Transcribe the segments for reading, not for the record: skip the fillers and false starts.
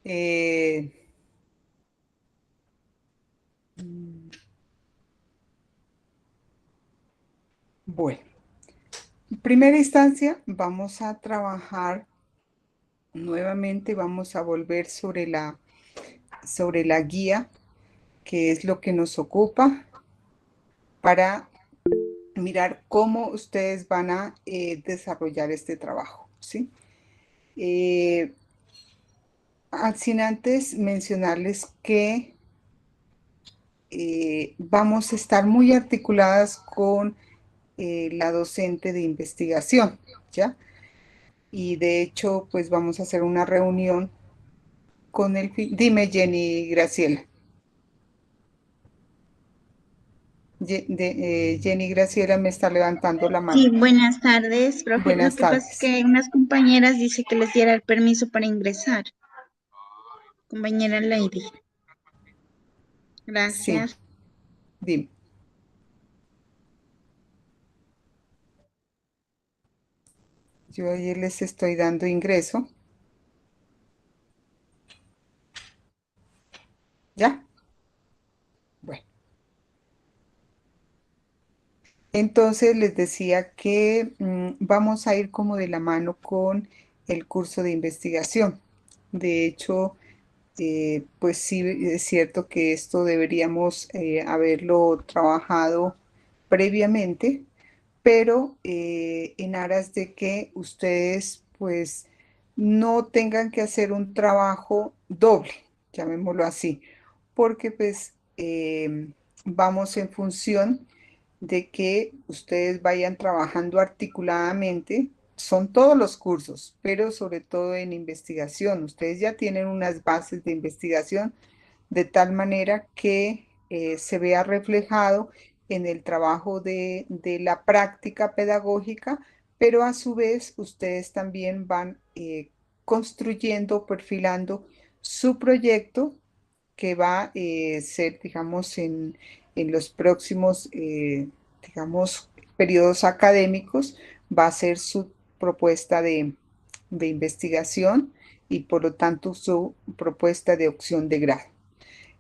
Eh, bueno, en primera instancia vamos a trabajar nuevamente, vamos a volver sobre la guía, que es lo que nos ocupa, para mirar cómo ustedes van a desarrollar este trabajo, ¿sí? Eh, Sin antes mencionarles que vamos a estar muy articuladas con la docente de investigación, ¿ya? Y de hecho, pues vamos a hacer una reunión con el... Dime, Jenny Graciela. Jenny Graciela me está levantando la mano. Sí, buenas tardes, profe. Lo Buenas que pasa es tardes. que unas compañeras dice que les diera el permiso para ingresar. Compañera Lady. Sí, Gracias. dime. Yo ayer les estoy dando ingreso, ¿ya? Bueno, entonces les decía que vamos a ir como de la mano con el curso de investigación. De hecho, pues sí, es cierto que esto deberíamos haberlo trabajado previamente, pero en aras de que ustedes pues no tengan que hacer un trabajo doble, llamémoslo así, porque pues vamos en función de que ustedes vayan trabajando articuladamente. Son todos los cursos, pero sobre todo en investigación. Ustedes ya tienen unas bases de investigación de tal manera que se vea reflejado en el trabajo de la práctica pedagógica, pero a su vez ustedes también van construyendo, perfilando su proyecto que va a ser, digamos, en los próximos, digamos, periodos académicos, va a ser su propuesta de investigación y por lo tanto su propuesta de opción de grado.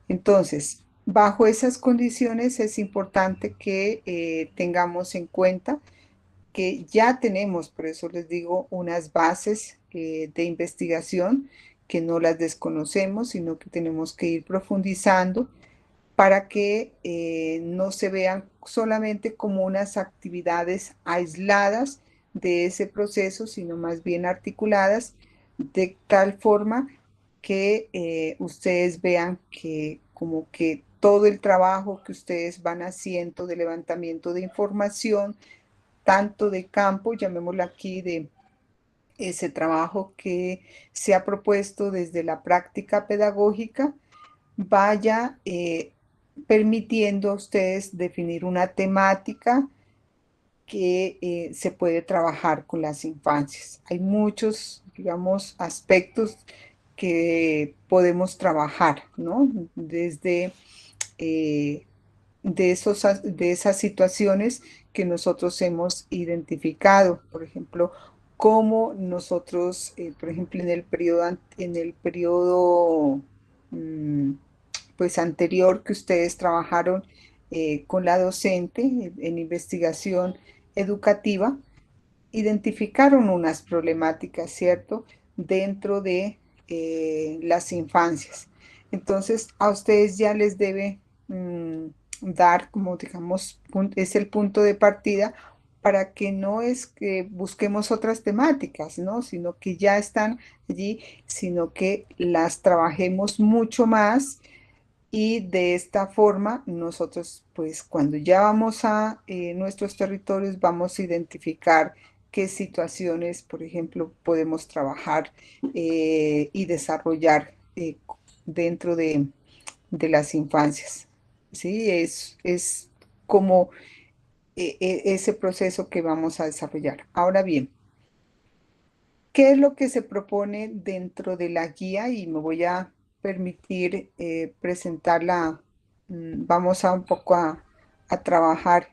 Entonces, bajo esas condiciones es importante que tengamos en cuenta que ya tenemos, por eso les digo, unas bases de investigación que no las desconocemos, sino que tenemos que ir profundizando para que no se vean solamente como unas actividades aisladas de ese proceso, sino más bien articuladas de tal forma que ustedes vean que como que todo el trabajo que ustedes van haciendo de levantamiento de información, tanto de campo, llamémoslo aquí, de ese trabajo que se ha propuesto desde la práctica pedagógica, vaya permitiendo a ustedes definir una temática que se puede trabajar con las infancias. Hay muchos, digamos, aspectos que podemos trabajar, ¿no? Desde de esas situaciones que nosotros hemos identificado. Por ejemplo, cómo nosotros, por ejemplo, en el periodo pues anterior que ustedes trabajaron con la docente en investigación educativa, identificaron unas problemáticas, ¿cierto?, dentro de las infancias. Entonces, a ustedes ya les debe dar, como digamos, es el punto de partida para que no es que busquemos otras temáticas, ¿no? Sino que ya están allí, sino que las trabajemos mucho más y de esta forma nosotros, pues cuando ya vamos a nuestros territorios, vamos a identificar qué situaciones, por ejemplo, podemos trabajar y desarrollar dentro de las infancias. ¿Sí? Es como ese proceso que vamos a desarrollar. Ahora bien, ¿qué es lo que se propone dentro de la guía? Y me voy a permitir presentarla. Vamos a un poco a trabajar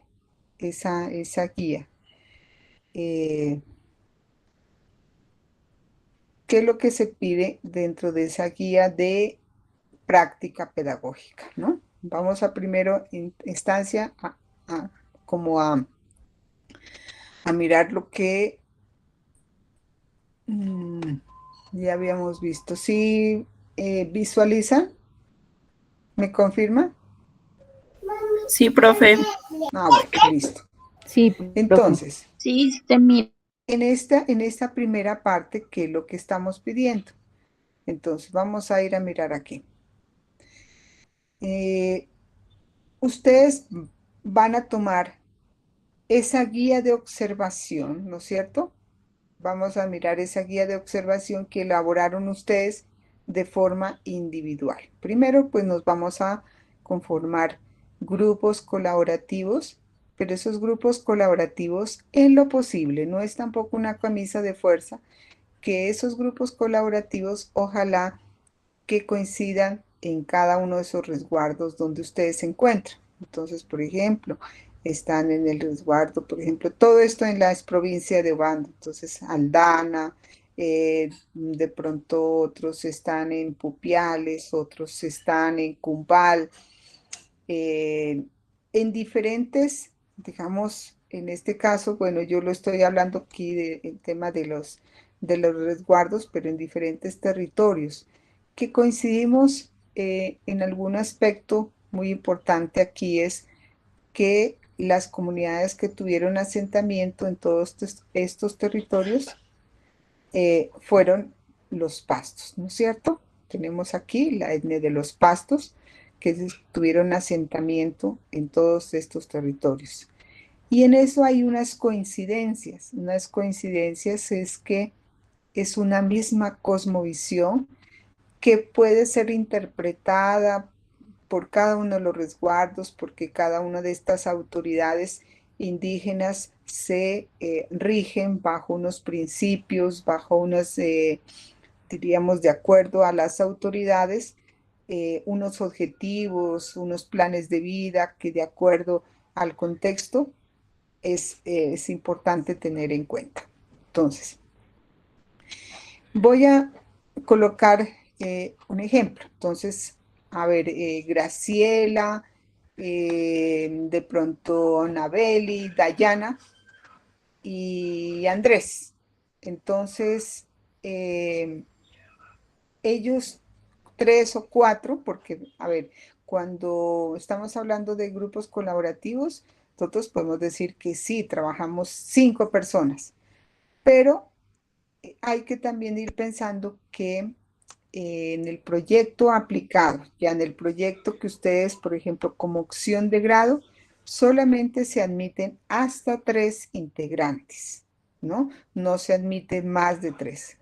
esa guía. Eh, ¿qué es lo que se pide dentro de esa guía de práctica pedagógica, ¿no? Vamos a primero en instancia a, como a mirar lo que ya habíamos visto. ¿Sí visualizan? ¿Me confirma? Sí, profe. Ah, bueno, listo. Sí, profe. Entonces, Sí, sí te miro. en esta primera parte, ¿qué es lo que estamos pidiendo? Entonces, vamos a ir a mirar aquí. Ustedes van a tomar esa guía de observación, ¿no es cierto? Vamos a mirar esa guía de observación que elaboraron ustedes de forma individual. Primero, pues nos vamos a conformar grupos colaborativos, pero esos grupos colaborativos en lo posible, no es tampoco una camisa de fuerza, que esos grupos colaborativos ojalá que coincidan en cada uno de esos resguardos donde ustedes se encuentran. Entonces, por ejemplo, están en el resguardo, por ejemplo, todo esto en la provincia de Obando, entonces Aldana, de pronto otros están en Pupiales, otros están en Cumbal, eh, en diferentes, digamos, en este caso, bueno, yo lo estoy hablando aquí del tema de los resguardos, pero en diferentes territorios, que coincidimos en algún aspecto muy importante aquí es que las comunidades que tuvieron asentamiento en todos estos territorios fueron los pastos, ¿no es cierto? Tenemos aquí la etnia de los pastos que tuvieron asentamiento en todos estos territorios. Y en eso hay unas coincidencias. Unas coincidencias es que es una misma cosmovisión que puede ser interpretada por cada uno de los resguardos, porque cada una de estas autoridades indígenas se rigen bajo unos principios, bajo unos, diríamos, de acuerdo a las autoridades, unos objetivos, unos planes de vida que de acuerdo al contexto es importante tener en cuenta. Entonces, voy a colocar un ejemplo. Entonces, a ver, Graciela, de pronto Nabeli, Dayana y Andrés. Entonces, ellos tres o cuatro, porque, a ver, cuando estamos hablando de grupos colaborativos, nosotros podemos decir que sí, trabajamos 5 personas, pero hay que también ir pensando que en el proyecto aplicado, ya en el proyecto que ustedes, por ejemplo, como opción de grado, solamente se admiten hasta 3 integrantes, ¿no? No se admiten más de 3.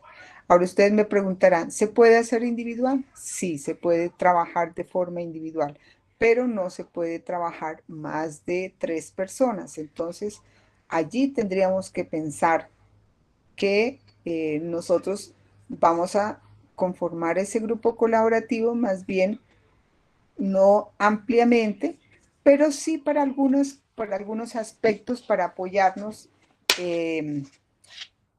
Ahora ustedes me preguntarán, ¿se puede hacer individual? Sí, se puede trabajar de forma individual, pero no se puede trabajar más de 3 personas. Entonces, allí tendríamos que pensar que nosotros vamos a conformar ese grupo colaborativo, más bien no ampliamente, pero sí para algunos aspectos, para apoyarnos eh,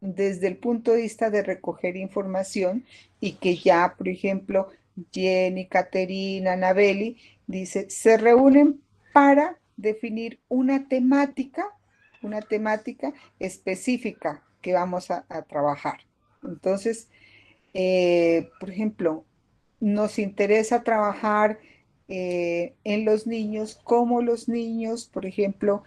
desde el punto de vista de recoger información y que ya, por ejemplo, Jenny, Caterina, Anabeli, dice, se reúnen para definir una temática específica que vamos a trabajar. Entonces, por ejemplo, nos interesa trabajar en los niños, cómo los niños, por ejemplo,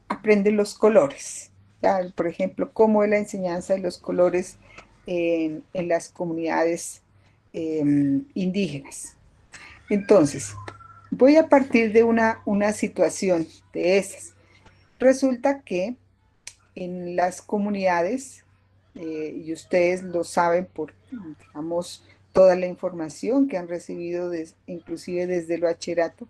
aprenden los colores. ¿Ya? Por ejemplo, cómo es la enseñanza de los colores en las comunidades indígenas. Entonces, voy a partir de una situación de esas. Resulta que en las comunidades, y ustedes lo saben por, digamos, toda la información que han recibido, inclusive desde el bachillerato,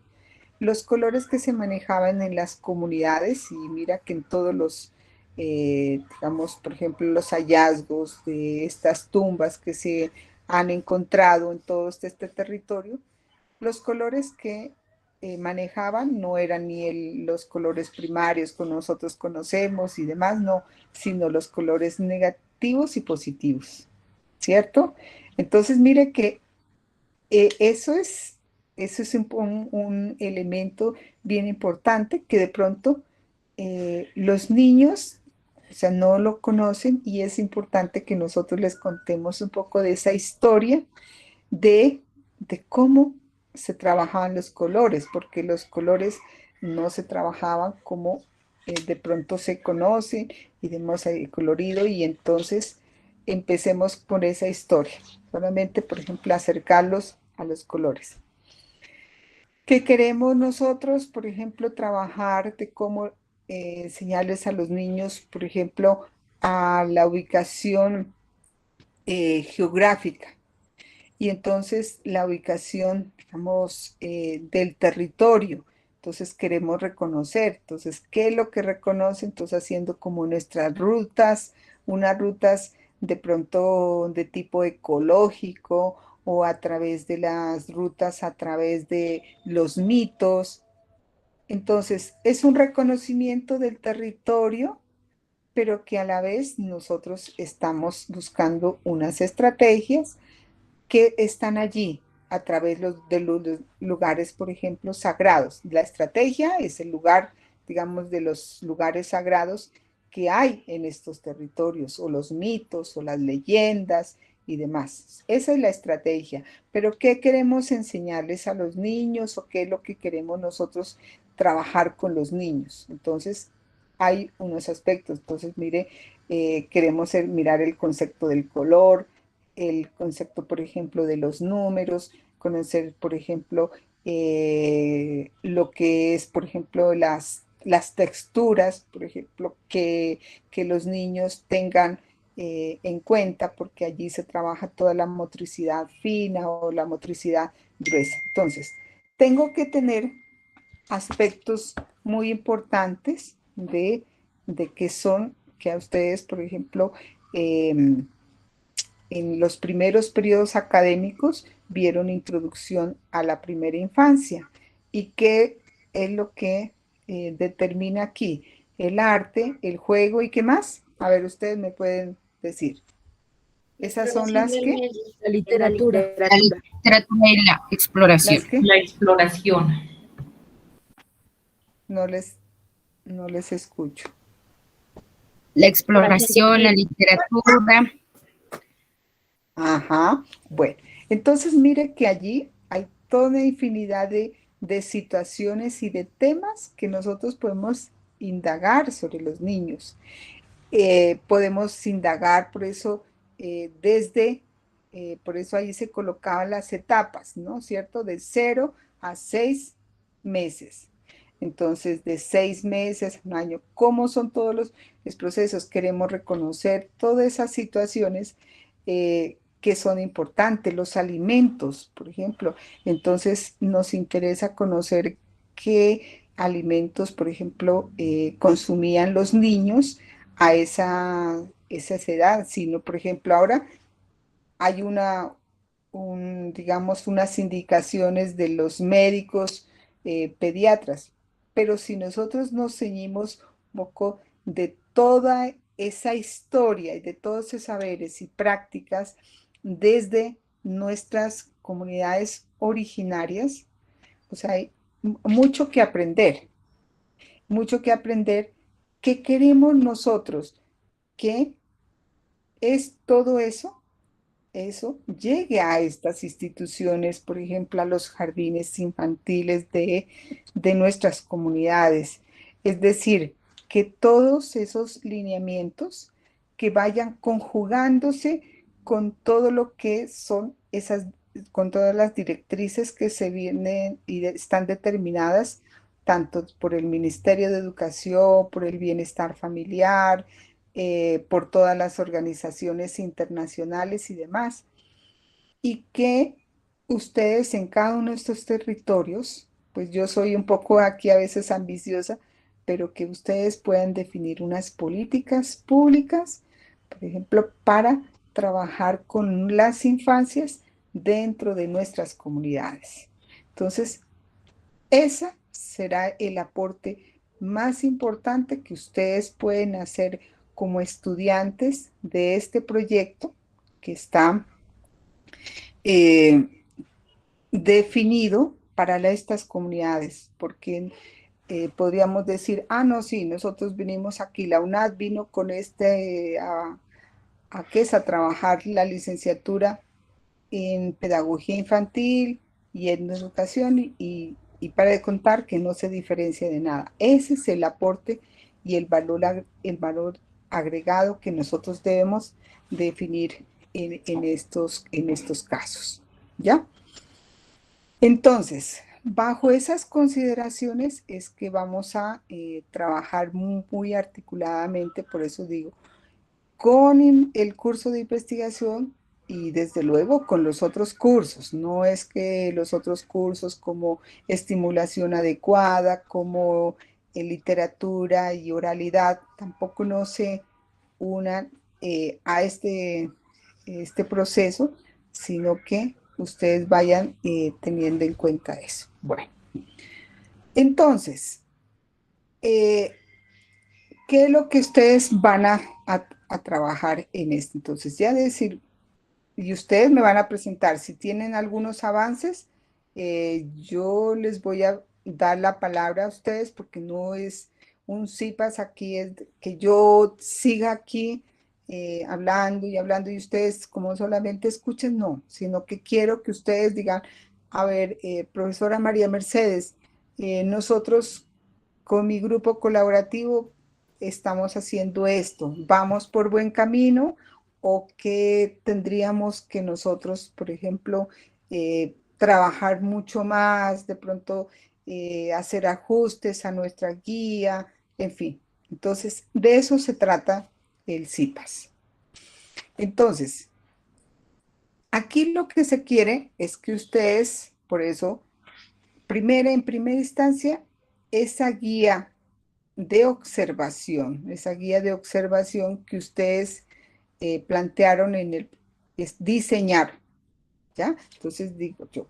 los colores que se manejaban en las comunidades, y mira que en todos los, digamos, por ejemplo, los hallazgos de estas tumbas que se han encontrado en todo este territorio, los colores que manejaban no eran ni los colores primarios que nosotros conocemos y demás, no, sino los colores activos y positivos, ¿cierto? Entonces, mire que eso es un elemento bien importante que de pronto los niños, o sea, no lo conocen y es importante que nosotros les contemos un poco de esa historia de, de cómo se trabajaban los colores, porque los colores no se trabajaban como de pronto se conocen y demos el colorido y entonces empecemos por esa historia, solamente por ejemplo acercarlos a los colores. ¿Qué queremos nosotros, por ejemplo, trabajar de cómo enseñarles a los niños, por ejemplo, a la ubicación geográfica? Y entonces la ubicación, digamos, del territorio. Entonces queremos reconocer. Entonces, ¿qué es lo que reconoce? Entonces haciendo como nuestras rutas, unas rutas de pronto de tipo ecológico o a través de las rutas, a través de los mitos. Entonces, es un reconocimiento del territorio, pero que a la vez nosotros estamos buscando unas estrategias que están allí a través de los lugares, por ejemplo, sagrados. La estrategia es el lugar, digamos, de los lugares sagrados que hay en estos territorios, o los mitos, o las leyendas y demás. Esa es la estrategia. Pero ¿qué queremos enseñarles a los niños o qué es lo que queremos nosotros trabajar con los niños? Entonces, hay unos aspectos. Entonces, mire, queremos mirar el concepto del color, el concepto, por ejemplo, de los números, conocer, por ejemplo, lo que es, por ejemplo, las texturas, por ejemplo, que los niños tengan en cuenta, porque allí se trabaja toda la motricidad fina o la motricidad gruesa. Entonces, tengo que tener aspectos muy importantes de que son, que a ustedes, por ejemplo, en los primeros periodos académicos vieron introducción a la primera infancia. ¿Y qué es lo que determina aquí? El arte, el juego y qué más. A ver, ustedes me pueden decir. Esas son Exploración las del que, medio, la literatura. La literatura y la exploración. las que La exploración. no les, no les escucho. La exploración, la literatura. Ajá. Bueno, entonces mire que allí hay toda una infinidad de situaciones y de temas que nosotros podemos indagar sobre los niños. Podemos indagar, por eso, por eso ahí se colocaban las etapas, ¿no? ¿Cierto? De 0 a 6 meses. Entonces, de 6 meses a un año, ¿cómo son todos los procesos? Queremos reconocer todas esas situaciones que son importantes, los alimentos, por ejemplo. Entonces, nos interesa conocer qué alimentos, por ejemplo, consumían los niños a esa edad, sino, por ejemplo, ahora hay digamos, unas indicaciones de los médicos pediatras, pero si nosotros nos ceñimos un poco de toda esa historia y de todos esos saberes y prácticas desde nuestras comunidades originarias, pues hay mucho que aprender, mucho que aprender. ¿Qué queremos nosotros? Que es todo eso llegue a estas instituciones, por ejemplo, a los jardines infantiles de nuestras comunidades. Es decir, que todos esos lineamientos que vayan conjugándose con todo lo que son con todas las directrices que se vienen y están determinadas tanto por el Ministerio de Educación, por el Bienestar Familiar, por todas las organizaciones internacionales y demás, y que ustedes en cada uno de estos territorios, pues yo soy un poco aquí a veces ambiciosa, pero que ustedes puedan definir unas políticas públicas, por ejemplo, para trabajar con las infancias dentro de nuestras comunidades. Entonces, ese será el aporte más importante que ustedes pueden hacer como estudiantes de este proyecto que está definido para estas comunidades, porque podríamos decir, ah, no, sí, nosotros vinimos aquí, la UNAD vino con ¿qué es? A trabajar la licenciatura en pedagogía infantil y en educación y para de contar que no se diferencia de nada. Ese es el aporte y el valor agregado que nosotros debemos definir en estos casos, ¿ya? Entonces, bajo esas consideraciones es que vamos a trabajar muy articuladamente, por eso digo, con el curso de investigación y desde luego con los otros cursos. No es que los otros cursos como estimulación adecuada, como literatura y oralidad, tampoco no se unan a este proceso, sino que ustedes vayan teniendo en cuenta eso. Bueno, entonces, ¿qué es lo que ustedes van a trabajar en esto? Entonces, ya decir, y ustedes me van a presentar, si tienen algunos avances, yo les voy a dar la palabra a ustedes porque no es un CIPAS aquí, es que yo siga aquí hablando y hablando y ustedes como solamente escuchen, no, sino que quiero que ustedes digan, a ver, profesora María Mercedes, nosotros con mi grupo colaborativo estamos haciendo esto, ¿vamos por buen camino o qué tendríamos que nosotros, por ejemplo, trabajar mucho más, de pronto hacer ajustes a nuestra guía, en fin? Entonces, de eso se trata el CIPAS. Entonces, aquí lo que se quiere es que ustedes, por eso, en primera instancia, esa guía esa guía de observación que ustedes plantearon es diseñar, ¿ya? Entonces digo yo,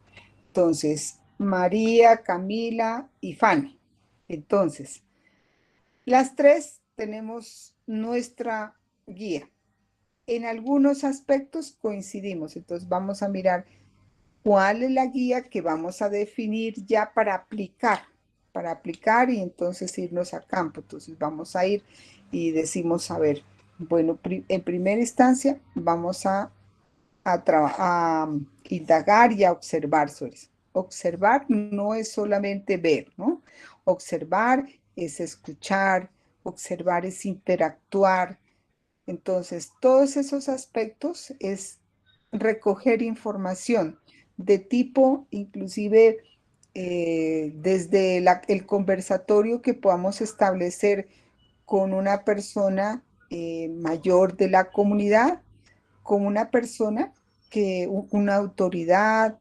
entonces, María, Camila y Fanny. Entonces, las tres tenemos nuestra guía. En algunos aspectos coincidimos, entonces vamos a mirar cuál es la guía que vamos a definir ya para aplicar y entonces irnos a campo. Entonces vamos a ir y decimos, a ver, bueno, en primera instancia vamos a indagar y a observar sobre eso. Observar no es solamente ver, ¿no? Observar es escuchar, observar es interactuar. Entonces, todos esos aspectos es recoger información de tipo, inclusive desde el conversatorio que podamos establecer con una persona mayor de la comunidad, con una persona una autoridad,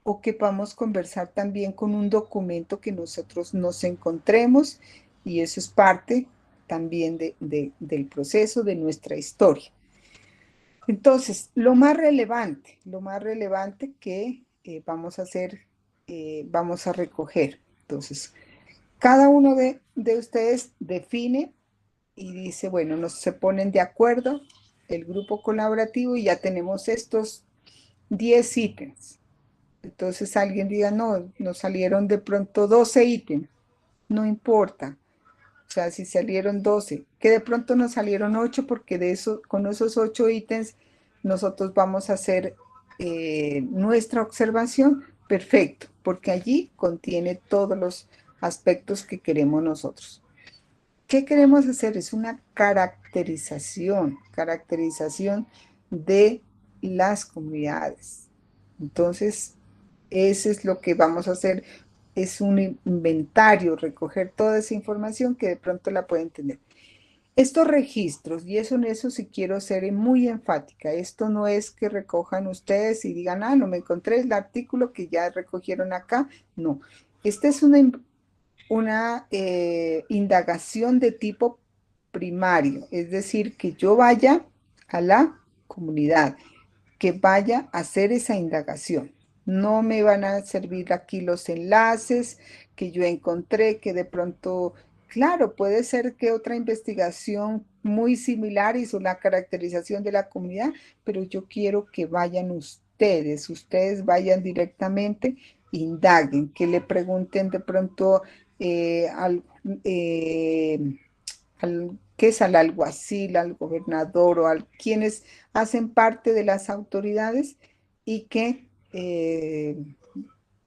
o que podamos conversar también con un documento que nosotros nos encontremos, y eso es parte también del proceso de nuestra historia. Entonces, lo más relevante que vamos a hacer, vamos a recoger. Entonces, cada uno de ustedes define y dice, bueno, se ponen de acuerdo el grupo colaborativo y ya tenemos estos 10 ítems. Entonces alguien diga, no, nos salieron de pronto 12 ítems. No importa. O sea, si salieron 12, que de pronto nos salieron 8 porque con esos 8 ítems nosotros vamos a hacer nuestra observación, perfecto, porque allí contiene todos los aspectos que queremos nosotros. ¿Qué queremos hacer? Es una caracterización de las comunidades. Entonces, eso es lo que vamos a hacer, es un inventario, recoger toda esa información que de pronto la pueden tener. Estos registros, y en eso sí quiero ser muy enfática, esto no es que recojan ustedes y digan, ah, no me encontré el artículo que ya recogieron acá, no. Esta es una indagación de tipo primario, es decir, que yo vaya a la comunidad, que vaya a hacer esa indagación. No me van a servir aquí los enlaces que yo encontré, que de pronto Claro, puede ser que otra investigación muy similar hizo la caracterización de la comunidad, pero yo quiero que vayan ustedes vayan directamente, indaguen, que le pregunten de pronto eh, al, eh, ¿qué es al alguacil, al gobernador o a quienes hacen parte de las autoridades y que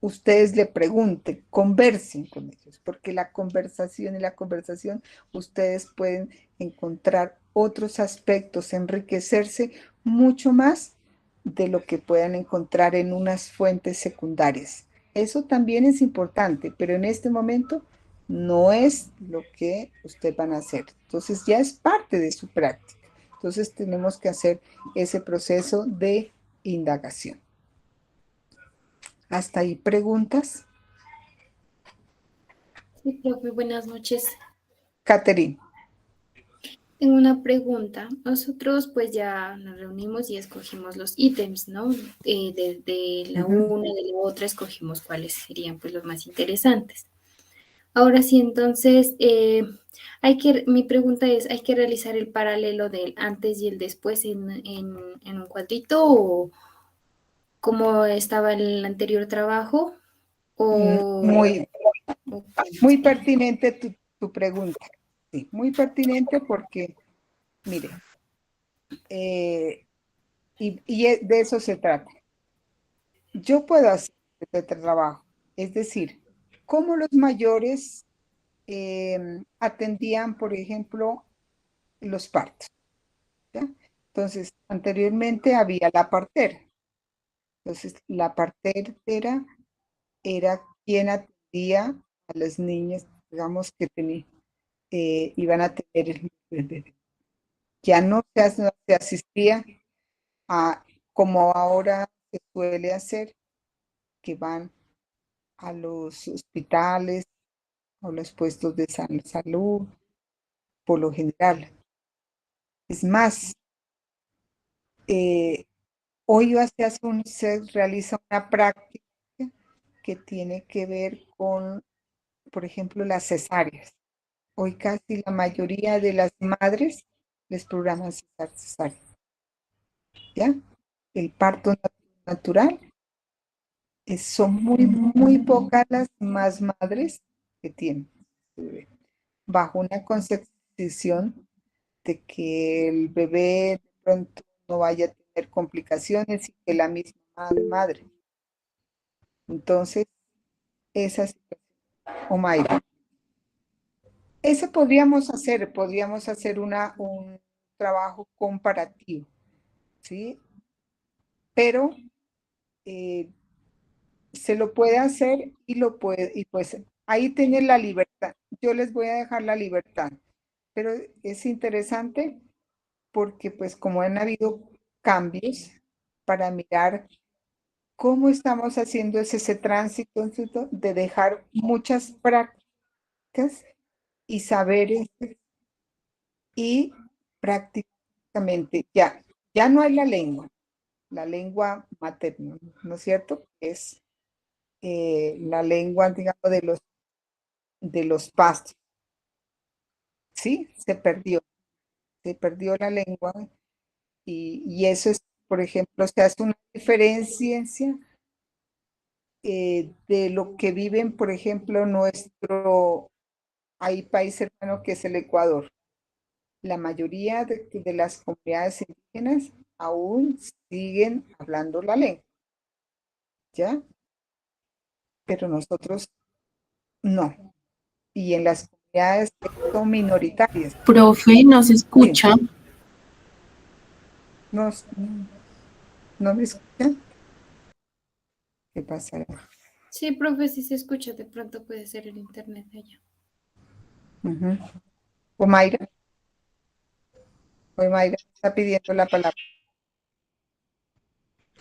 ustedes le pregunten, conversen con ellos, porque la conversación y la conversación ustedes pueden encontrar otros aspectos, enriquecerse mucho más de lo que puedan encontrar en unas fuentes secundarias. Eso también es importante, pero en este momento no es lo que ustedes van a hacer. Entonces ya es parte de su práctica. Entonces tenemos que hacer ese proceso de indagación. ¿Hasta ahí preguntas? Sí, profe, buenas noches. Catherine. Tengo una pregunta. Nosotros pues ya nos reunimos y escogimos los ítems, ¿no? De la una y de la otra escogimos cuáles serían pues los más interesantes. Ahora sí, entonces, mi pregunta es, ¿hay que realizar el paralelo del antes y el después en un cuadrito o como estaba en el anterior trabajo? Muy, O muy pertinente tu pregunta. Sí, muy pertinente porque, mire, de eso se trata. Yo puedo hacer este trabajo, es decir, cómo los mayores atendían, por ejemplo, los partos. ¿Ya? Entonces, anteriormente había la partera. Entonces, la partera era quien atendía a las niñas, digamos, que iban a tener el bebé. Ya no se asistía a, como ahora se suele hacer, que van a los hospitales, a los puestos de salud, por lo general. Es más, eh, hoy se realiza una práctica que tiene que ver con, por ejemplo, las cesáreas. Hoy casi la mayoría de las madres les programan cesárea, ¿ya? El parto natural, son muy pocas las más madres que tienen bajo una concepción de que el bebé de pronto no vaya a tener complicaciones y que la misma madre. Entonces, esa situación, Omaira. Eso podríamos hacer un trabajo comparativo, ¿sí? Pero se lo puede hacer y pues ahí tiene la libertad. Yo les voy a dejar la libertad, pero es interesante porque pues como han habido cambios para mirar cómo estamos haciendo ese tránsito de dejar muchas prácticas y saberes y prácticamente ya no hay la lengua materna, ¿no es cierto? Es la lengua, digamos, de los pastos, ¿sí? Se perdió la lengua y eso es, por ejemplo, se hace una diferencia de lo que viven, por ejemplo, hay país hermano que es el Ecuador. La mayoría de las comunidades indígenas aún siguen hablando la lengua, ¿ya? Pero nosotros no. Y en las comunidades que son minoritarias, Profe, ¿nos sí, escucha? no, no me escuchan. ¿Qué pasará? sí, profe, si se escucha, de pronto puede ser el internet de allá. Ujú. Omaira, Omaira está pidiendo la palabra.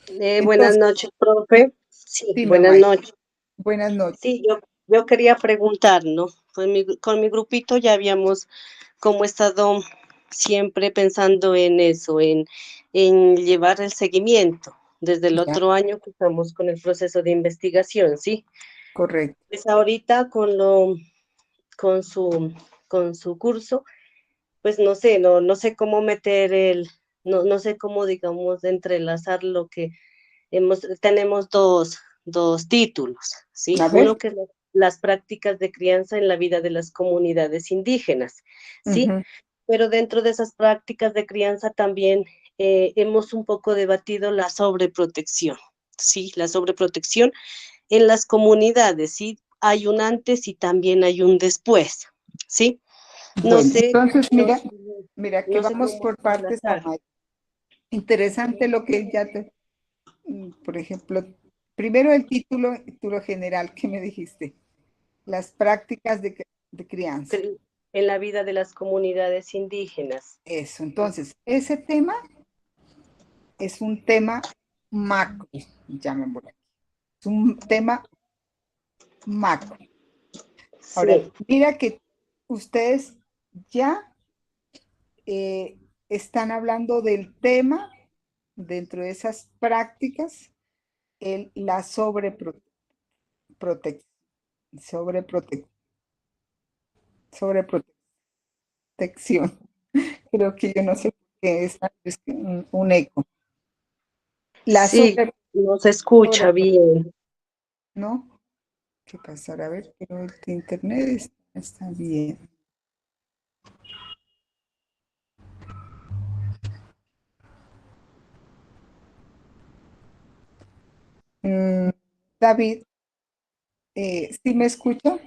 Buenas Entonces, noches, profe. Sí, dime, buenas Omaira, noches. buenas noches. Sí, yo quería preguntar, ¿no? Con mi grupito ya habíamos como estado siempre pensando en eso, en llevar el seguimiento desde el Ya, otro año que estamos con el proceso de investigación, ¿sí? correcto. Pues ahorita con su curso, pues no sé, no sé cómo meter no sé cómo, digamos, entrelazar lo que tenemos dos títulos, ¿sí? A ver. Uno que es las prácticas de crianza en la vida de las comunidades indígenas, ¿sí? Ujú. Pero dentro de esas prácticas de crianza también hemos un poco debatido la sobreprotección, ¿sí? La sobreprotección en las comunidades, ¿sí? Hay un antes y también hay un después, ¿sí? No Bueno, sé, entonces mira que no sé vamos cómo por partes, enlazar. Omar. Interesante lo que por ejemplo, primero el título general que me dijiste, las prácticas de crianza. En la vida de las comunidades indígenas. Eso, entonces, ese tema es un tema macro, llamémoslo aquí. Es un tema macro. Ahora, Sí, mira que ustedes ya están hablando del tema dentro de esas prácticas, la sobreprotección, sobreprotección. Creo que yo no sé por qué es un eco. La sí, no se escucha sobreprotección, bien. ¿no? ¿Qué pasará? A ver, pero el internet está bien. Mm, David, ¿sí me escucha?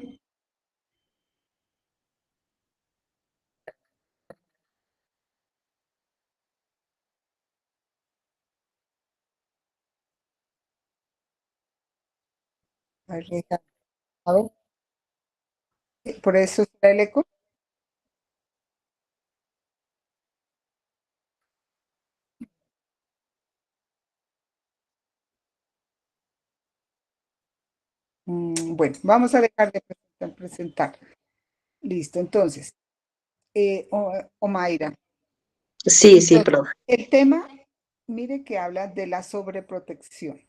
A ver, a ver, por eso está el eco. Bueno, vamos a dejar de presentar. Listo, entonces, Omaira, Sí, sí, entonces, profe. el tema, mire que habla de la sobreprotección,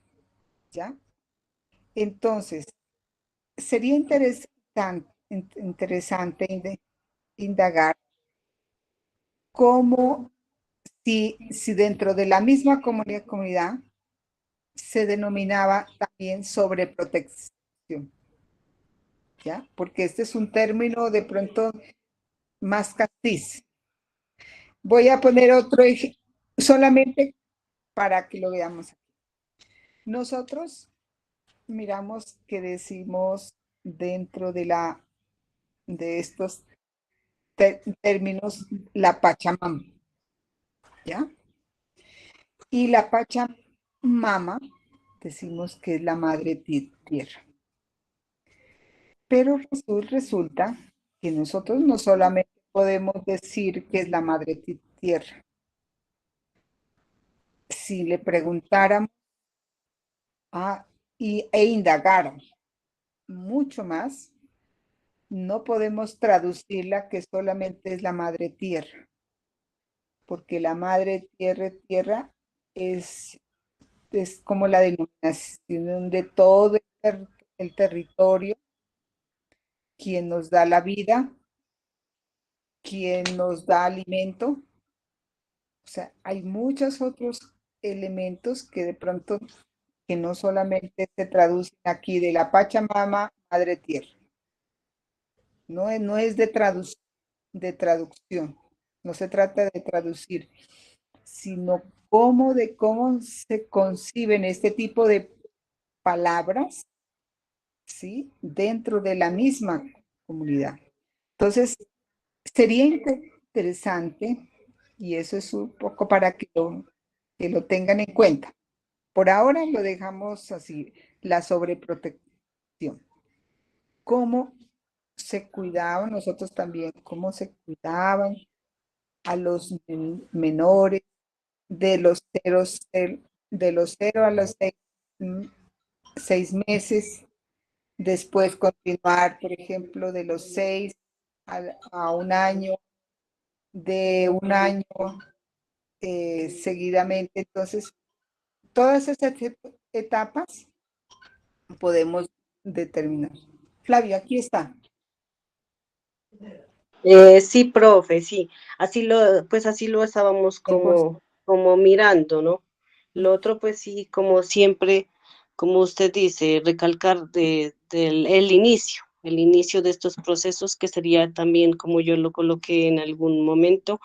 ¿ya? Entonces, sería interesante indagar cómo, si dentro de la misma comunidad se denominaba también sobreprotección, ¿ya? Porque este es un término de pronto más castizo. Voy a poner otro solamente para que lo veamos. Nosotros miramos que decimos dentro de estos términos la Pachamama, ¿ya? Y la Pachamama decimos que es la madre tierra. Pero resulta que nosotros no solamente podemos decir que es la madre tierra. Si le preguntáramos e indagáramos mucho más, no podemos traducirla que solamente es la madre tierra, porque la madre tierra es, es como la denominación de todo el territorio, quien nos da la vida, quien nos da alimento. O sea, hay muchos otros elementos que de pronto que no solamente se traducen aquí de la Pachamama, Madre Tierra. No es de traducción, no se trata de traducir, sino cómo se conciben este tipo de palabras, ¿sí? Dentro de la misma comunidad. Entonces, sería interesante, y eso es un poco para que lo tengan en cuenta. Por ahora lo dejamos así, la sobreprotección. ¿Cómo se cuidaban nosotros también? ¿Cómo se cuidaban a los menores de de los 0 a los 6 meses? Después continuar, por ejemplo, de los 6 a un año, de un año seguidamente. Entonces, todas esas etapas podemos determinar. Flavio, aquí está. Sí, profe, sí. Así lo estábamos Mejor. como mirando, ¿no? Lo otro, pues sí, como siempre, como usted dice, recalcar del el inicio de estos procesos, que sería también, como yo lo coloqué en algún momento,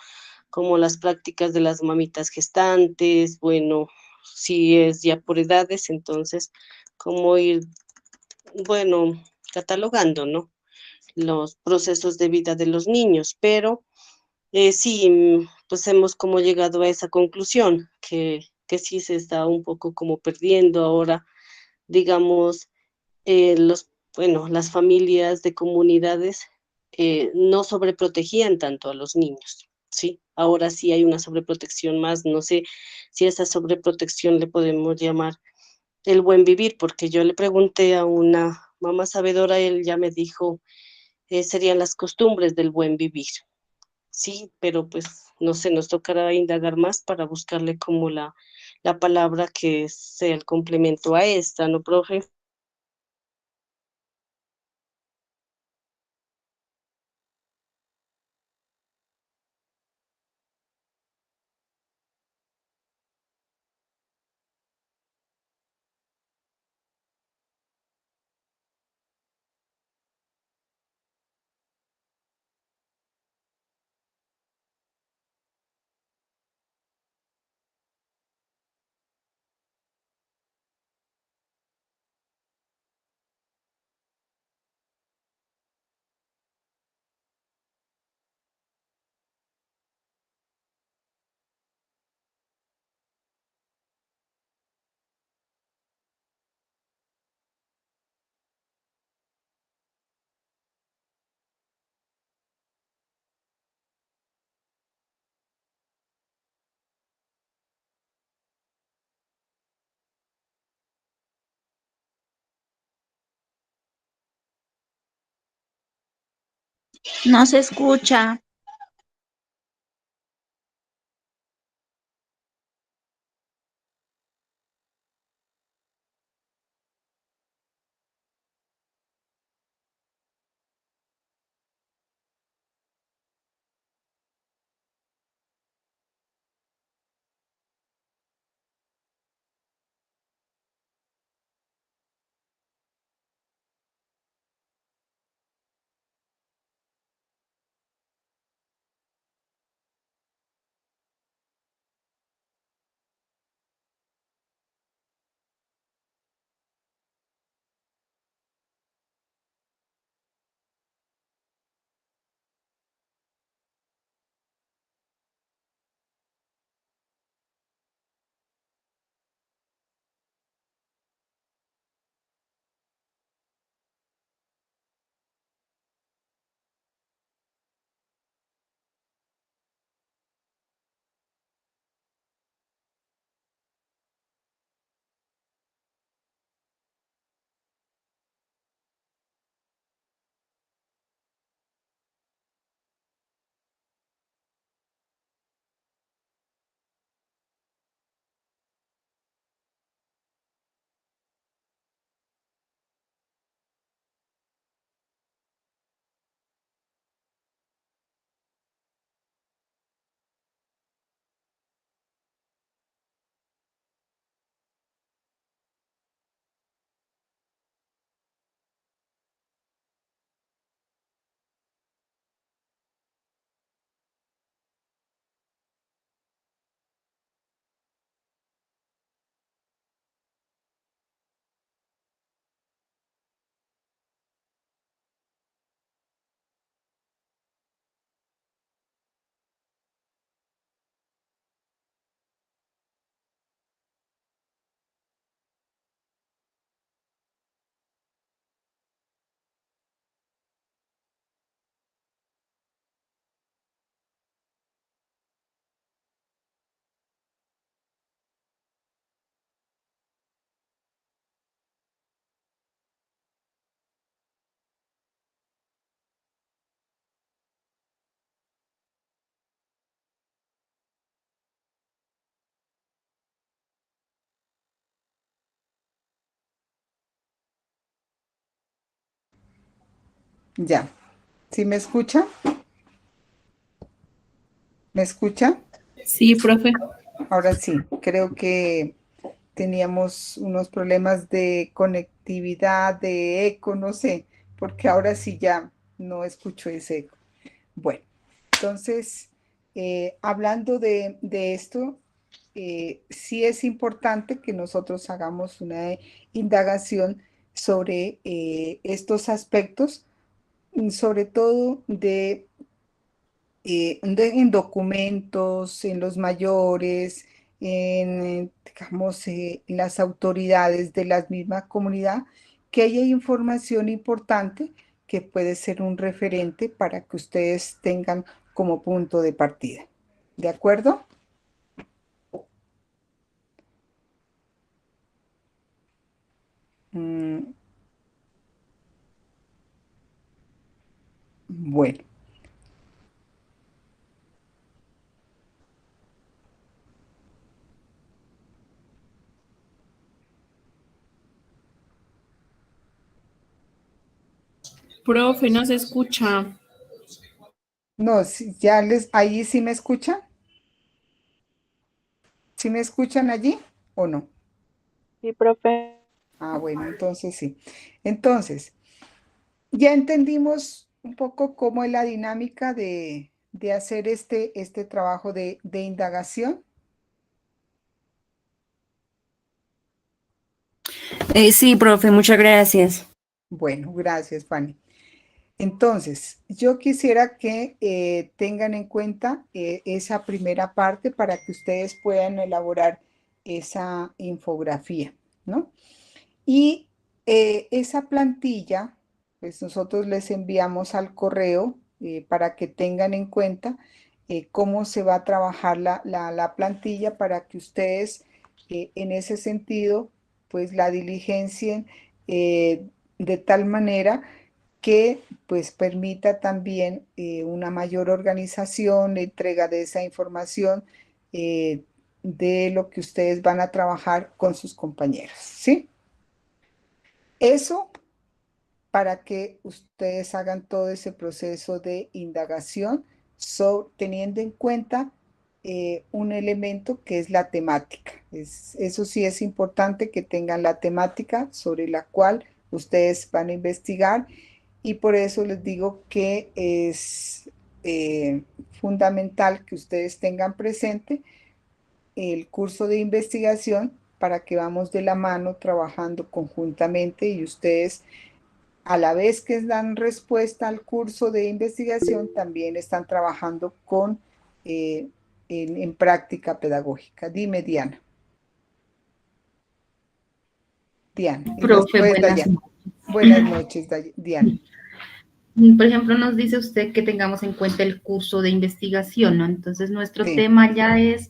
como las prácticas de las mamitas gestantes, bueno, si es ya por edades, entonces, como ir, bueno, catalogando, ¿no? Los procesos de vida de los niños, pero sí, pues hemos como llegado a esa conclusión, que sí se está un poco como perdiendo ahora, digamos, bueno, las familias de comunidades no sobreprotegían tanto a los niños, ¿sí? Ahora sí hay una sobreprotección más, no sé si a esa sobreprotección le podemos llamar el buen vivir, porque yo le pregunté a una mamá sabedora, él ya me dijo, serían las costumbres del buen vivir. Sí, pero pues no sé, nos tocará indagar más para buscarle como la palabra que sea el complemento a esta, ¿no, profe? No se escucha. Ya. ¿Sí me escucha? ¿Me escucha? Sí, profe. Ahora sí, creo que teníamos unos problemas de conectividad, de eco, no sé, porque ahora sí ya no escucho ese eco. Bueno, entonces, hablando de esto, sí es importante que nosotros hagamos una indagación sobre estos aspectos, sobre todo en documentos, en los mayores, digamos, en las autoridades de la misma comunidad, que ahí hay información importante que puede ser un referente para que ustedes tengan como punto de partida. ¿De acuerdo? Mm, bueno, Profe, no se escucha. no, ahí sí me escuchan, ¿sí me escuchan allí o no? Sí, profe. Ah, bueno, entonces sí. Entonces, ya entendimos un poco cómo es la dinámica de hacer este trabajo de indagación. Sí, profe, muchas gracias. Bueno, gracias, Fanny. Entonces, yo quisiera que tengan en cuenta esa primera parte para que ustedes puedan elaborar esa infografía, ¿no? Y esa plantilla, pues nosotros les enviamos al correo para que tengan en cuenta cómo se va a trabajar la plantilla para que ustedes en ese sentido, pues la diligencien de tal manera que pues permita también una mayor organización, entrega de esa información de lo que ustedes van a trabajar con sus compañeros, ¿sí? Eso para que ustedes hagan todo ese proceso de indagación, teniendo en cuenta un elemento que es la temática. Eso sí es importante que tengan la temática sobre la cual ustedes van a investigar y por eso les digo que es fundamental que ustedes tengan presente el curso de investigación para que vamos de la mano trabajando conjuntamente y ustedes a la vez que dan respuesta al curso de investigación, también están trabajando eh, en práctica pedagógica. Dime, Diana. Diana, y Profe, después buenas Dayana. noches. Buenas noches, Diana. Por ejemplo, nos dice usted que tengamos en cuenta el curso de investigación, ¿no? Entonces, nuestro Sí. tema ya es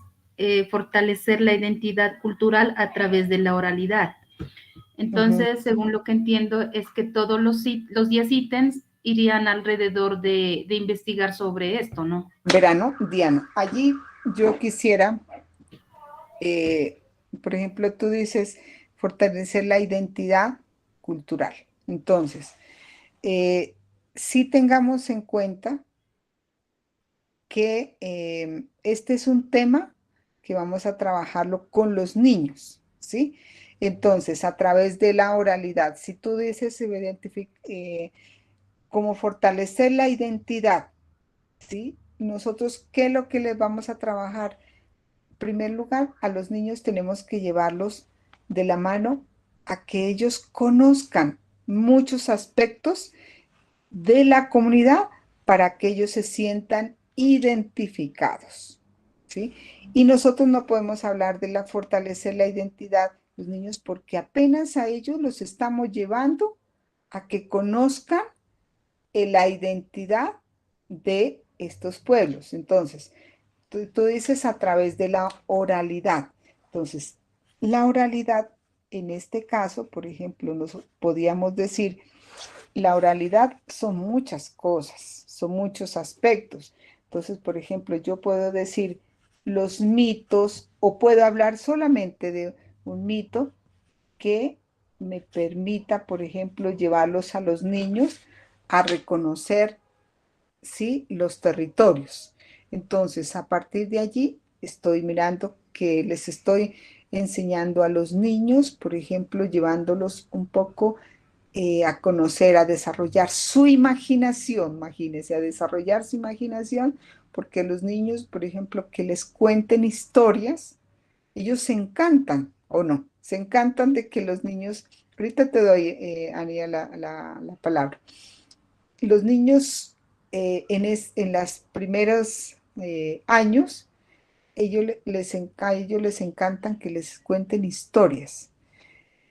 fortalecer la identidad cultural a través de la oralidad. Ujú. Entonces, según lo que entiendo, es que todos los 10 ítems irían alrededor de investigar sobre esto, ¿no? Verano, Diana. Allí yo quisiera, eh, por ejemplo, tú dices fortalecer la identidad cultural. Entonces, sí tengamos en cuenta que este es un tema que vamos a trabajarlo con los niños, ¿sí? Entonces, a través de la oralidad, si tú dices cómo fortalecer la identidad, ¿sí? Nosotros, ¿qué es lo que les vamos a trabajar? En primer lugar, a los niños tenemos que llevarlos de la mano a que ellos conozcan muchos aspectos de la comunidad para que ellos se sientan identificados, ¿sí? Y nosotros no podemos hablar de fortalecer la identidad de los niños porque apenas a ellos los estamos llevando a que conozcan la identidad de estos pueblos. Entonces, tú dices a través de la oralidad. Entonces, la oralidad, en este caso, por ejemplo, nos podíamos decir la oralidad son muchas cosas, son muchos aspectos. Entonces, por ejemplo, yo puedo decir los mitos o puedo hablar solamente de un mito que me permita, por ejemplo, llevarlos a los niños a reconocer ¿sí? Los territorios. Entonces, a partir de allí, estoy mirando que les estoy enseñando a los niños, por ejemplo, llevándolos un poco a conocer, a desarrollar su imaginación, imagínense, a desarrollar su imaginación, porque los niños, por ejemplo, que les cuenten historias, ellos se encantan, ¿o no? Se encantan de que los niños, ahorita te doy, Ania, la palabra. Los niños en las primeros años, ellos les encantan que les cuenten historias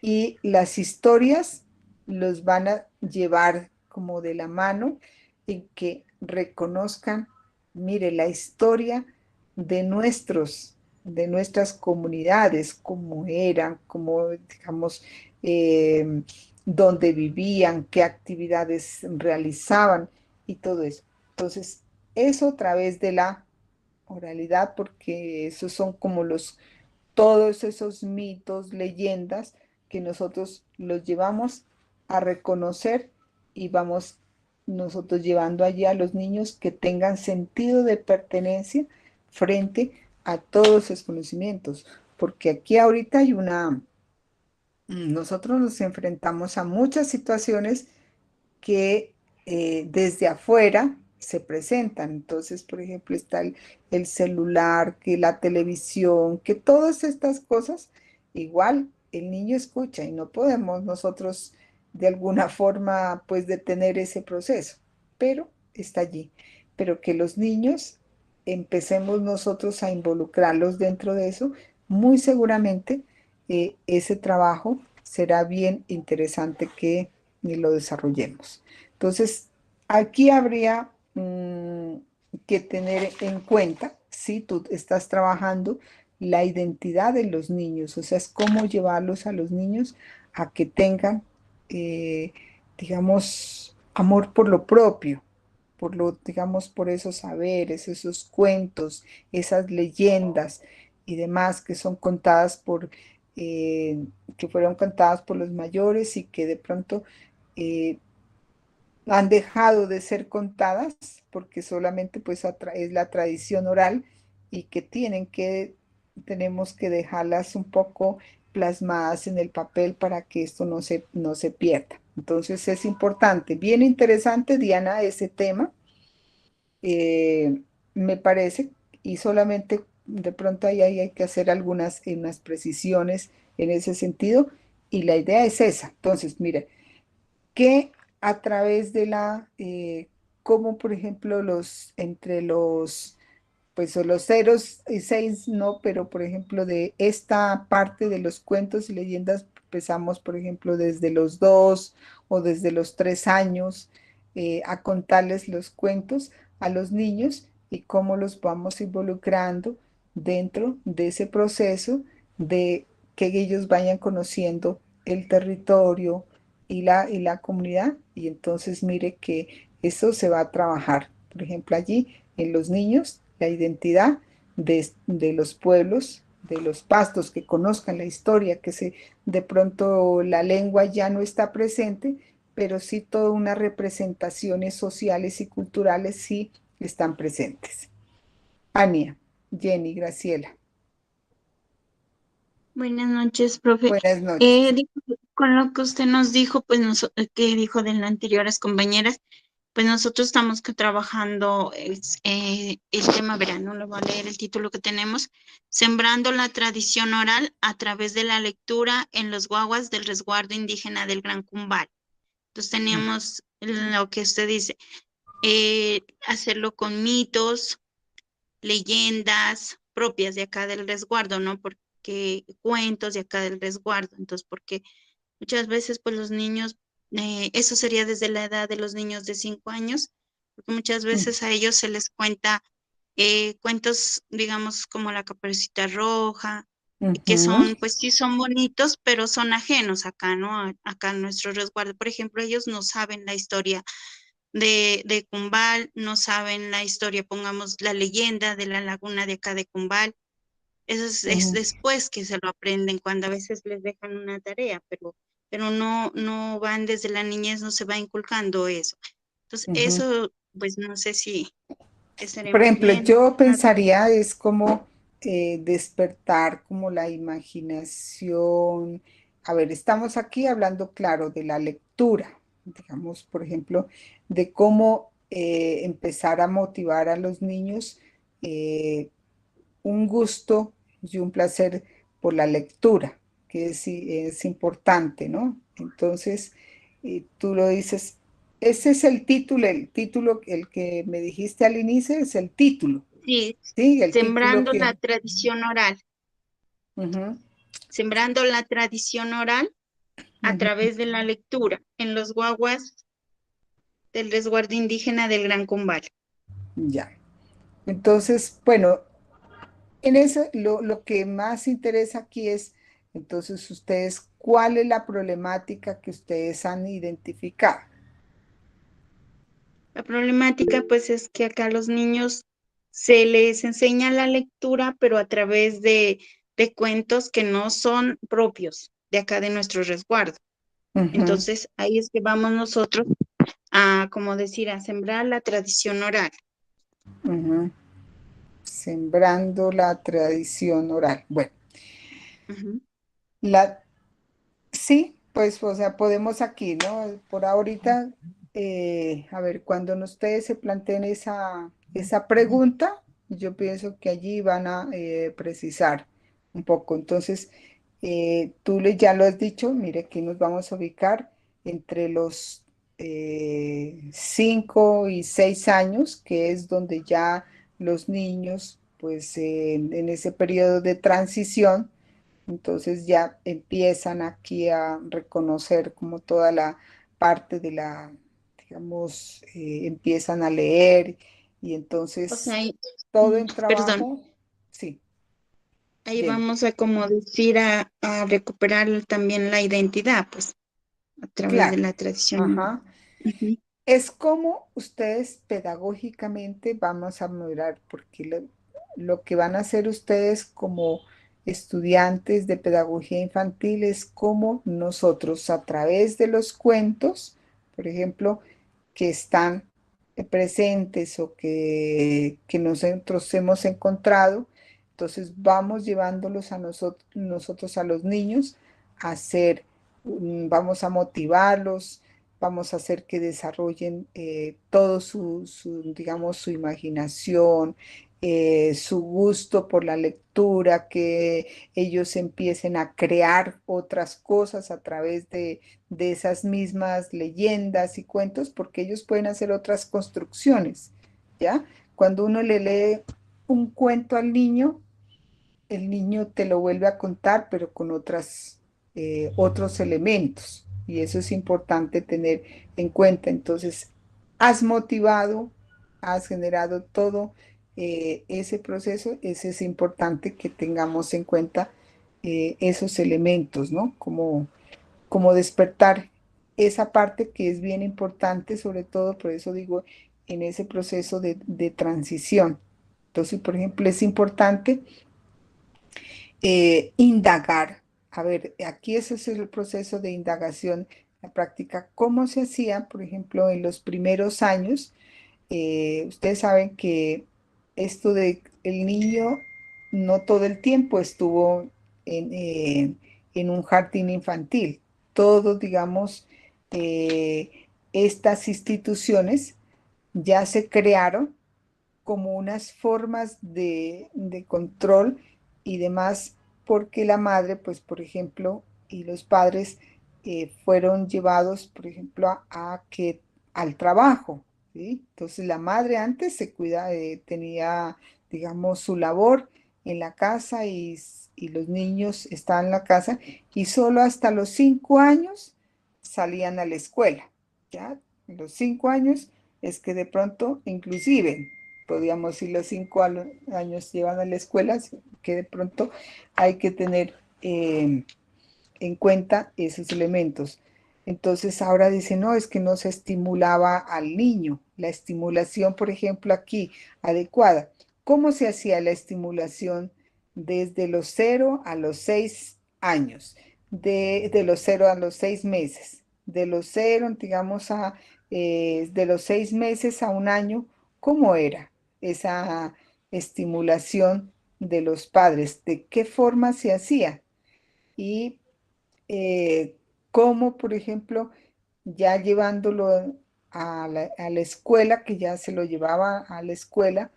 y las historias los van a llevar como de la mano en que reconozcan, mire, la historia de de nuestras comunidades, cómo eran, cómo, digamos, eh, dónde vivían, qué actividades realizaban y todo eso. Entonces, eso a través de la oralidad, porque esos son como todos esos mitos, leyendas que nosotros los llevamos a reconocer y vamos nosotros llevando allí a los niños que tengan sentido de pertenencia frente a todos esos conocimientos, porque aquí ahorita hay nosotros nos enfrentamos a muchas situaciones que desde afuera se presentan. Entonces, por ejemplo, está el celular, que la televisión, que todas estas cosas, igual el niño escucha y no podemos nosotros de alguna forma pues detener ese proceso, pero está allí. Pero que los niños empecemos nosotros a involucrarlos dentro de eso, muy seguramente ese trabajo será bien interesante que lo desarrollemos. Entonces, aquí habría que tener en cuenta, si tú estás trabajando la identidad de los niños, o sea, es cómo llevarlos a los niños a que tengan, eh, digamos, amor por lo propio, digamos, por esos saberes, esos cuentos, esas leyendas y demás que son contadas que fueron contadas por los mayores y que de pronto eh, han dejado de ser contadas porque solamente pues es la tradición oral y que tenemos que dejarlas un poco plasmadas en el papel para que esto no se pierda. Entonces es importante, bien interesante, Diana, ese tema, eh, me parece, y solamente de pronto ahí hay que hacer unas precisiones en ese sentido, y la idea es esa. Entonces, mire, que a través de como por ejemplo entre pues o los ceros y seis no, pero por ejemplo de esta parte de los cuentos y leyendas empezamos por ejemplo desde los 2 o desde los 3 años a contarles los cuentos a los niños y cómo los vamos involucrando dentro de ese proceso de que ellos vayan conociendo el territorio, y la comunidad. Y entonces mire que eso se va a trabajar, por ejemplo, allí en los niños, la identidad de los pueblos, de los pastos, que conozcan la historia, de pronto la lengua ya no está presente, pero sí todas unas representaciones sociales y culturales sí están presentes. Ania, Jenny, Graciela, Buenas noches, profe. buenas noches. Con lo que usted nos dijo, pues que dijo de las anteriores compañeras, pues nosotros estamos trabajando el tema verano, lo voy a leer el título que tenemos, Sembrando la tradición oral a través de la lectura en los guaguas del resguardo indígena del Gran Cumbal. Entonces tenemos lo que usted dice, hacerlo con mitos, leyendas propias de acá del resguardo, ¿no? Porque cuentos de acá del resguardo, entonces porque muchas veces pues los niños, eso sería desde la edad de los niños de 5 años, porque muchas veces a ellos se les cuenta cuentos, digamos, como la Caperucita Roja, que Ujú, son, pues sí son bonitos, pero son ajenos acá, ¿no? Acá en nuestro resguardo. Por ejemplo, ellos no saben la historia de Cumbal, no saben la historia, pongamos la leyenda de la laguna de acá de Cumbal. Eso es ujú, después que se lo aprenden, cuando a veces les dejan una tarea, pero no van desde la niñez, no se va inculcando eso. Entonces, ujú, eso pues no sé si Por estaremos ejemplo, bien. yo pensaría es como despertar como la imaginación. A ver, estamos aquí hablando, claro, de la lectura, digamos, por ejemplo, de cómo empezar a motivar a los niños un gusto y un placer por la lectura, que es importante, ¿no? Entonces, tú lo dices, ese es el título, el que me dijiste al inicio es el título, Sí, ¿sí? El título sembrando la que... tradición oral, Ujú, sembrando la tradición oral a ujú, través de la lectura en los guaguas del resguardo indígena del Gran Combal. ya. Entonces, bueno, en eso lo que más interesa aquí es, entonces, ustedes, ¿cuál es la problemática que ustedes han identificado? La problemática pues es que acá a los niños se les enseña la lectura, pero a través de cuentos que no son propios de acá de nuestro resguardo. Ujú, Entonces ahí es que vamos nosotros a, como decir, a sembrar la tradición oral. ujú. Sembrando la tradición oral. Bueno, Ujú. la, sí, pues, o sea, podemos aquí, ¿no? Por ahorita, a ver, cuando ustedes se planteen esa pregunta, yo pienso que allí van a precisar un poco. Entonces, ya lo has dicho, mire, aquí nos vamos a ubicar entre los 5 y 6 años, que es donde ya los niños, pues, en ese periodo de transición, entonces ya empiezan aquí a reconocer como toda la parte de la, digamos, empiezan a leer y O sea, entonces todo el perdón, trabajo, sí, ahí dime, vamos a, como decir, a recuperar también la identidad, pues, a través de claro, la tradición. ajá. Ujú. Es como ustedes pedagógicamente vamos a mirar, porque lo que van a hacer ustedes como estudiantes de pedagogía infantil es como nosotros a través de los cuentos, por ejemplo, que están presentes o que nosotros hemos encontrado, entonces vamos llevándolos a nosotros a los niños a hacer, vamos a motivarlos, vamos a hacer que desarrollen todo digamos, su imaginación, su gusto por la lectura, que ellos empiecen a crear otras cosas a través de esas mismas leyendas y cuentos, porque ellos pueden hacer otras construcciones, ¿ya? Cuando uno le lee un cuento al niño, el niño te lo vuelve a contar, pero con otros elementos. Y eso es importante tener en cuenta. Entonces, has motivado, has generado todo ese proceso. Ese es importante que tengamos en cuenta esos elementos, ¿no? Como despertar esa parte que es bien importante, sobre todo, por eso digo, en ese proceso de transición. Entonces, por ejemplo, es importante indagar. A ver, aquí ese es el proceso de indagación, la práctica. ¿Cómo se hacía, por ejemplo, en los primeros años? Ustedes saben que esto de el niño no todo el tiempo estuvo en un jardín infantil. Todos, digamos, estas instituciones ya se crearon como unas formas de control y demás, porque la madre, pues, por ejemplo, y los padres fueron llevados, por ejemplo, al trabajo, ¿sí? Entonces la madre antes tenía, digamos, su labor en la casa y los niños estaban en la casa y solo hasta los 5 años salían a la escuela, ¿ya? Los 5 años es que de pronto, inclusive, podríamos ir los 5 años llevan a la escuela, así que de pronto hay que tener en cuenta esos elementos. Entonces ahora dice, no, es que no se estimulaba al niño. La estimulación, por ejemplo, aquí, adecuada. ¿Cómo se hacía la estimulación desde los 0 a los 6 años? De los 0 a los 6 meses. De los 0, digamos, de los 6 meses a un año, ¿cómo era esa estimulación de los padres? ¿De qué forma se hacía? Y cómo, por ejemplo, ya llevándolo a la escuela, que ya se lo llevaba a la escuela,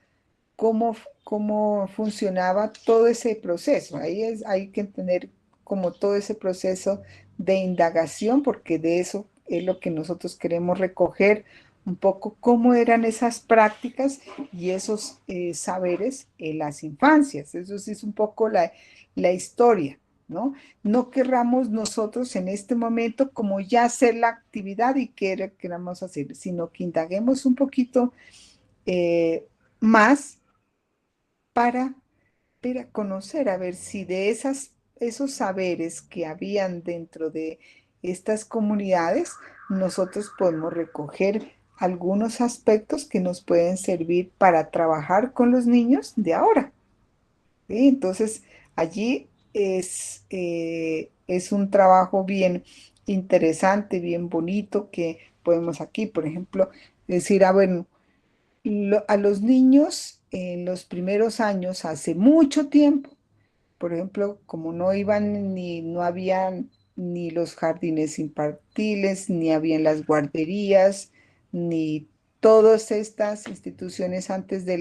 cómo funcionaba todo ese proceso. Hay que tener como todo ese proceso de indagación, porque de eso es lo que nosotros queremos recoger, un poco cómo eran esas prácticas y esos saberes en las infancias. Eso sí es un poco la historia, ¿no? No querramos nosotros en este momento como ya hacer la actividad y qué queramos hacer, sino que indaguemos un poquito más para, para conocer, a ver si de esos saberes que habían dentro de estas comunidades, nosotros podemos recoger algunos aspectos que nos pueden servir para trabajar con los niños de ahora. ¿Sí? Entonces, allí es un trabajo bien interesante, bien bonito, que podemos aquí, por ejemplo, decir, bueno, a los niños en los primeros años, hace mucho tiempo, por ejemplo, como no habían ni los jardines infantiles, ni habían las guarderías, ni todas estas instituciones antes de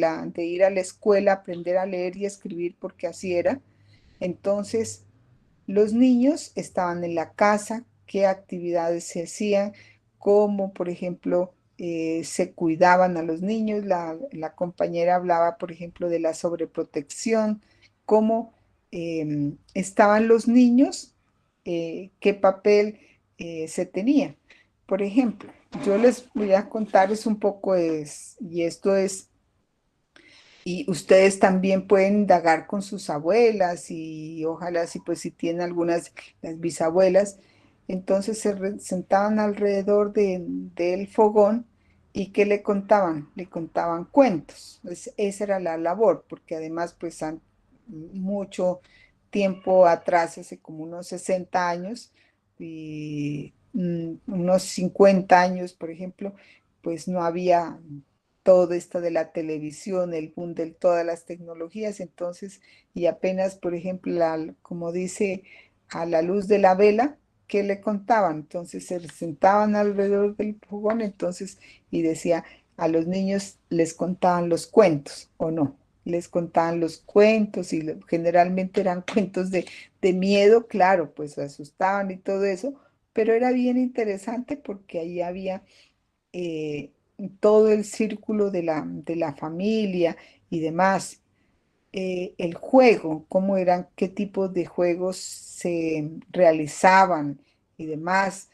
ir a la escuela, aprender a leer y escribir, porque así era. Entonces, los niños estaban en la casa, qué actividades se hacían, cómo, por ejemplo, se cuidaban a los niños. La compañera hablaba, por ejemplo, de la sobreprotección, cómo estaban los niños, qué papel se tenía. Por ejemplo, yo les voy a contarles un poco, y esto es y ustedes también pueden indagar con sus abuelas y ojalá si pues si tienen algunas las bisabuelas, entonces sentaban alrededor del fogón y ¿qué le contaban? Le contaban cuentos. Esa era la labor, porque además pues mucho tiempo atrás, hace como unos 60 años y unos 50 años, por ejemplo, pues no había todo esto de la televisión, el boom de todas las tecnologías, entonces, y apenas, por ejemplo, como dice, a la luz de la vela, ¿qué le contaban? Entonces se sentaban alrededor del fogón, entonces, y decía, a los niños les contaban los cuentos, ¿o no? Les contaban los cuentos y generalmente eran cuentos de miedo, claro, pues se asustaban y todo eso, pero era bien interesante porque ahí había eh, todo el círculo de la familia y demás. El juego, cómo eran, qué tipo de juegos se realizaban y demás.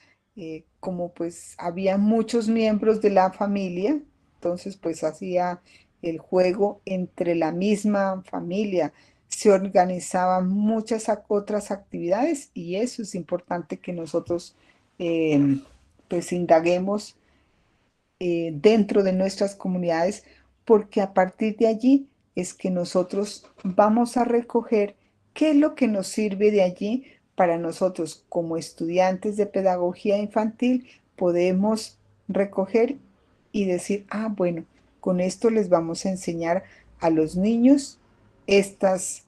Como pues había muchos miembros de la familia, entonces pues hacía el juego entre la misma familia. Se organizaban muchas otras actividades y eso es importante que nosotros pues indaguemos dentro de nuestras comunidades, porque a partir de allí es que nosotros vamos a recoger qué es lo que nos sirve de allí para nosotros como estudiantes de pedagogía infantil, podemos recoger y decir, bueno, con esto les vamos a enseñar a los niños estas,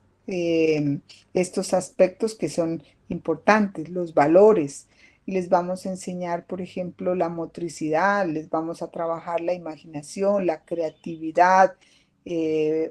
estos aspectos que son importantes, los valores. Les vamos a enseñar, por ejemplo, la motricidad, les vamos a trabajar la imaginación, la creatividad.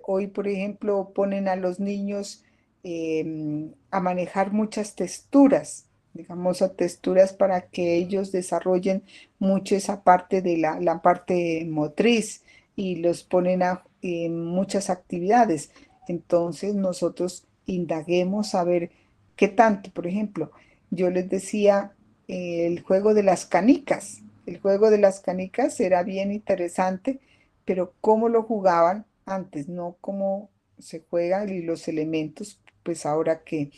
Hoy, por ejemplo, ponen a los niños a manejar muchas texturas, digamos, a texturas para que ellos desarrollen mucho esa parte de la parte motriz y los ponen en muchas actividades. Entonces, nosotros indaguemos a ver qué tanto, por ejemplo, yo les decía el juego de las canicas. El juego de las canicas era bien interesante, pero cómo lo jugaban antes, no cómo se juegan y los elementos, pues ahora que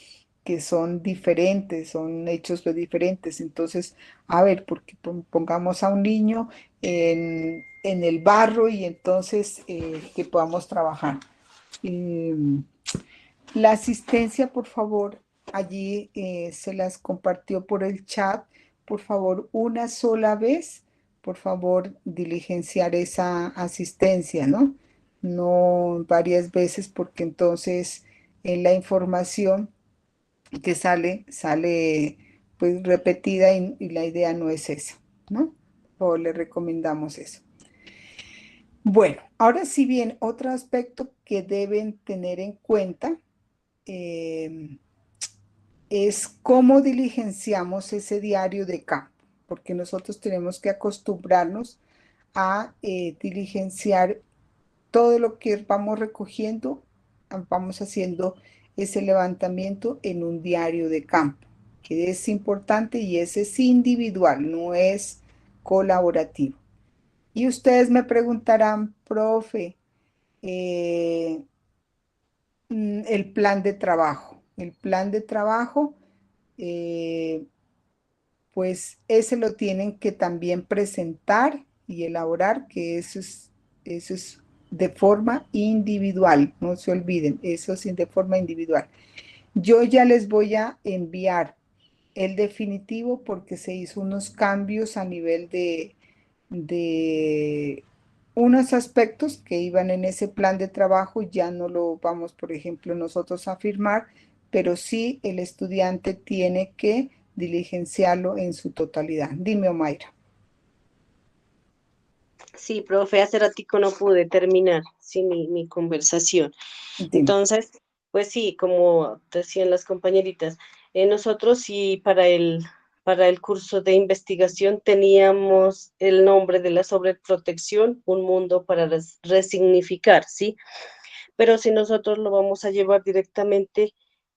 son diferentes, son hechos de diferentes. Entonces, a ver, porque pongamos a un niño en el barro y entonces que podamos trabajar. Em, la asistencia, por favor, allí se las compartió por el chat. Por favor, una sola vez, por favor, diligenciar esa asistencia, ¿no? No varias veces, porque entonces en la información que sale pues repetida y la idea no es esa, ¿no? O le recomendamos eso. Bueno, ahora sí bien, otro aspecto que deben tener en cuenta es cómo diligenciamos ese diario de campo, porque nosotros tenemos que acostumbrarnos a diligenciar todo lo que vamos recogiendo, vamos haciendo ese levantamiento en un diario de campo, que es importante y ese es individual, no es colaborativo. Y ustedes me preguntarán, profe, eh, el plan de trabajo. El plan de trabajo, eh, pues ese lo tienen que también presentar y elaborar, que eso es de forma individual, no se olviden, eso es de forma individual. Yo ya les voy a enviar el definitivo porque se hizo unos cambios a nivel de unos aspectos que iban en ese plan de trabajo, ya no lo vamos, por ejemplo, nosotros a firmar, pero sí el estudiante tiene que diligenciarlo en su totalidad. Dime, Omaira. Sí, profe, hace ratico no pude terminar mi conversación. Dime. Entonces, pues sí, como decían las compañeritas, nosotros sí para el curso de investigación teníamos el nombre de la sobreprotección, un mundo para resignificar, ¿sí? Pero si nosotros lo vamos a llevar directamente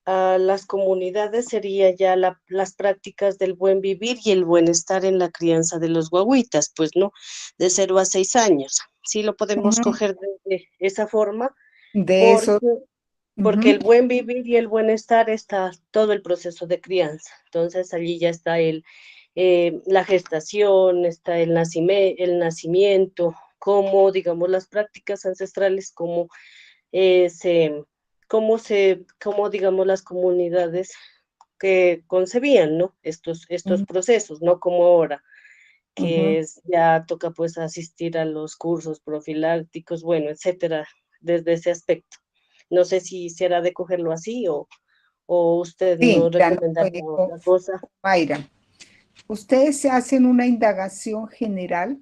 a las comunidades, sería ya las prácticas del buen vivir y el bienestar en la crianza de los guaguitas, pues no, de 0 a 6 años. Sí lo podemos Ujú. coger de esa forma, De porque, eso, porque ujú, el buen vivir y el bienestar está todo el proceso de crianza. Entonces allí ya está la gestación, está el nacimiento, como, digamos, las prácticas ancestrales, como eh, se, cómo, digamos, las comunidades que concebían, ¿no? Estos ujú, procesos, no como ahora, ujú. ya toca pues asistir a los cursos profilácticos, bueno, etcétera, desde ese aspecto. No sé si será de cogerlo así o usted Sí, nos ya no, recomendaría otra cosa. Mayra, ustedes se hacen una indagación general,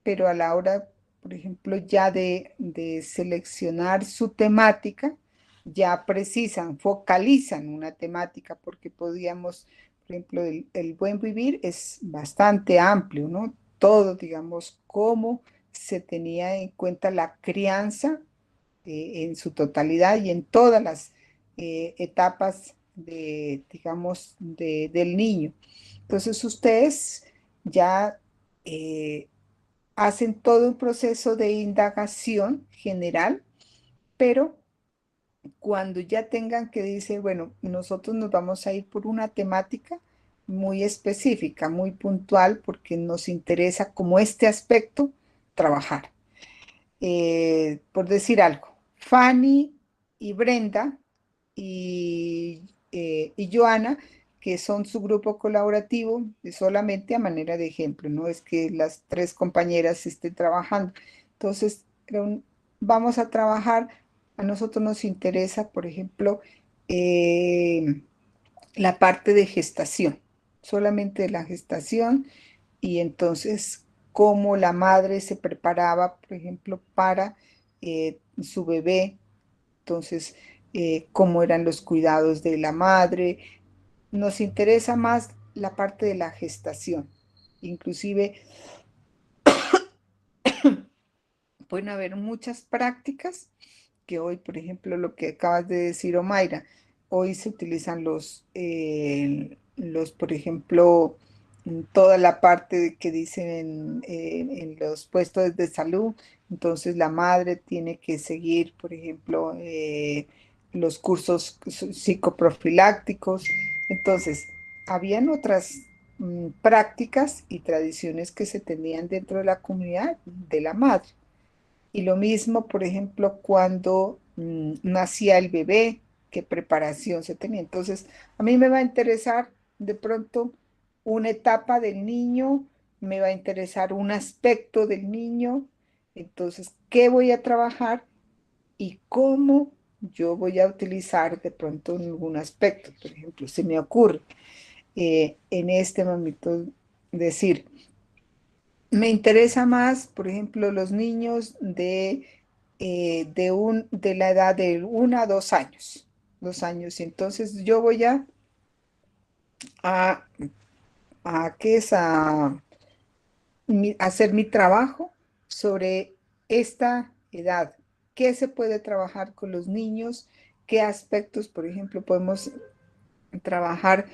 pero a la hora, por ejemplo, ya de seleccionar su temática, ya precisan, focalizan una temática, porque podíamos, por ejemplo, el buen vivir es bastante amplio, ¿no? Todo, digamos, cómo se tenía en cuenta la crianza en su totalidad y en todas las etapas digamos, del niño. Entonces ustedes ya hacen todo un proceso de indagación general, pero cuando ya tengan que decir, bueno, nosotros nos vamos a ir por una temática muy específica, muy puntual, porque nos interesa como este aspecto trabajar. Por decir algo, Fanny y Brenda y Joana, que son su grupo colaborativo, solamente a manera de ejemplo, no es que las tres compañeras estén trabajando. Entonces, vamos a trabajar, a nosotros nos interesa, por ejemplo, eh, la parte de gestación, solamente de la gestación, y entonces cómo la madre se preparaba, por ejemplo, para su bebé, entonces cómo eran los cuidados de la madre. Nos interesa más la parte de la gestación. Inclusive pueden haber muchas prácticas que hoy, por ejemplo, lo que acabas de decir, Omaira, hoy se utilizan por ejemplo, toda la parte que dicen en los puestos de salud, entonces la madre tiene que seguir, por ejemplo, los cursos psicoprofilácticos. Entonces, habían otras prácticas y tradiciones que se tenían dentro de la comunidad de la madre. Y lo mismo, por ejemplo, cuando nacía el bebé, qué preparación se tenía. Entonces, a mí me va a interesar de pronto una etapa del niño me va a interesar un aspecto del niño, entonces, ¿qué voy a trabajar y cómo yo voy a utilizar de pronto en algún aspecto? Por ejemplo, se me ocurre en este momento decir, me interesa más, por ejemplo, los niños de la edad de 1 a 2 años. 2 años. Y entonces yo voy a, ¿qué es? Hacer mi trabajo sobre esta edad. ¿Qué se puede trabajar con los niños? ¿Qué aspectos, por ejemplo, podemos trabajar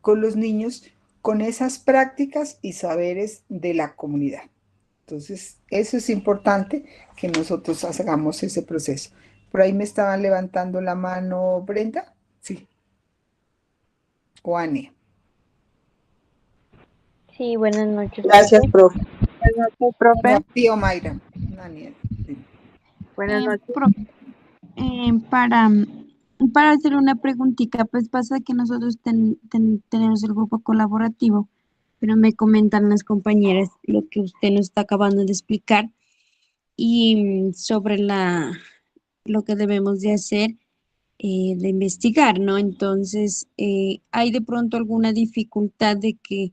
con los niños con esas prácticas y saberes de la comunidad? Entonces, eso es importante que nosotros hagamos ese proceso. Por ahí me estaban levantando la mano Brenda, sí, o Ane. Sí, buenas noches, Gracias, profe. Buenas noches, profe. No, tío Mayra, Ane, sí. Buenas noches. Para hacer una preguntita, pues pasa que nosotros tenemos el grupo colaborativo, pero me comentan las compañeras lo que usted nos está acabando de explicar y sobre lo que debemos de hacer, de investigar, ¿no? Entonces, ¿hay de pronto alguna dificultad de que,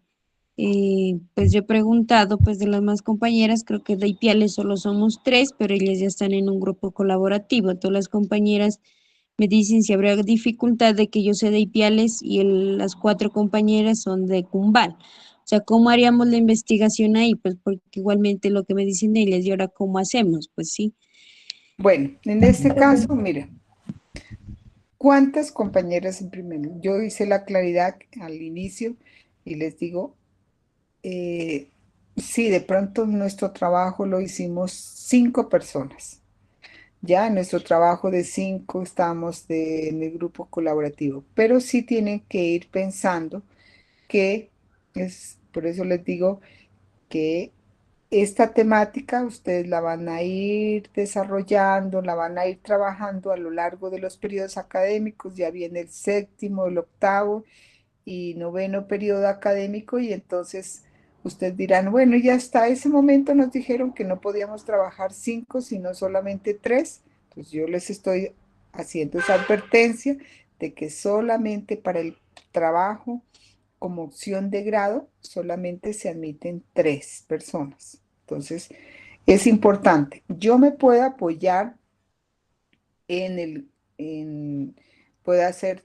pues yo he preguntado, pues de las más compañeras, creo que de IPIALES solo somos 3, pero ellas ya están en un grupo colaborativo, todas las compañeras me dicen si habría dificultad de que yo sea de IPIALES y las 4 compañeras son de Cumbal. O sea, ¿cómo haríamos la investigación ahí? Pues porque igualmente lo que me dicen ellas, ¿y ahora cómo hacemos? Pues sí. Bueno, en este caso, mira, ¿cuántas compañeras en primer? Yo hice la claridad al inicio y les digo, sí, de pronto nuestro trabajo lo hicimos 5 personas. Ya en nuestro trabajo de 5 estamos en el grupo colaborativo, pero sí tienen que ir pensando que por eso les digo que esta temática ustedes la van a ir desarrollando, la van a ir trabajando a lo largo de los periodos académicos. Ya viene el 7º, el 8º y 9º periodo académico, y entonces ustedes dirán, bueno, ya hasta ese momento nos dijeron que no podíamos trabajar 5, sino solamente 3. Entonces yo les estoy haciendo esa advertencia de que solamente para el trabajo como opción de grado solamente se admiten 3 personas. Entonces, es importante. Yo me puedo apoyar puedo hacer,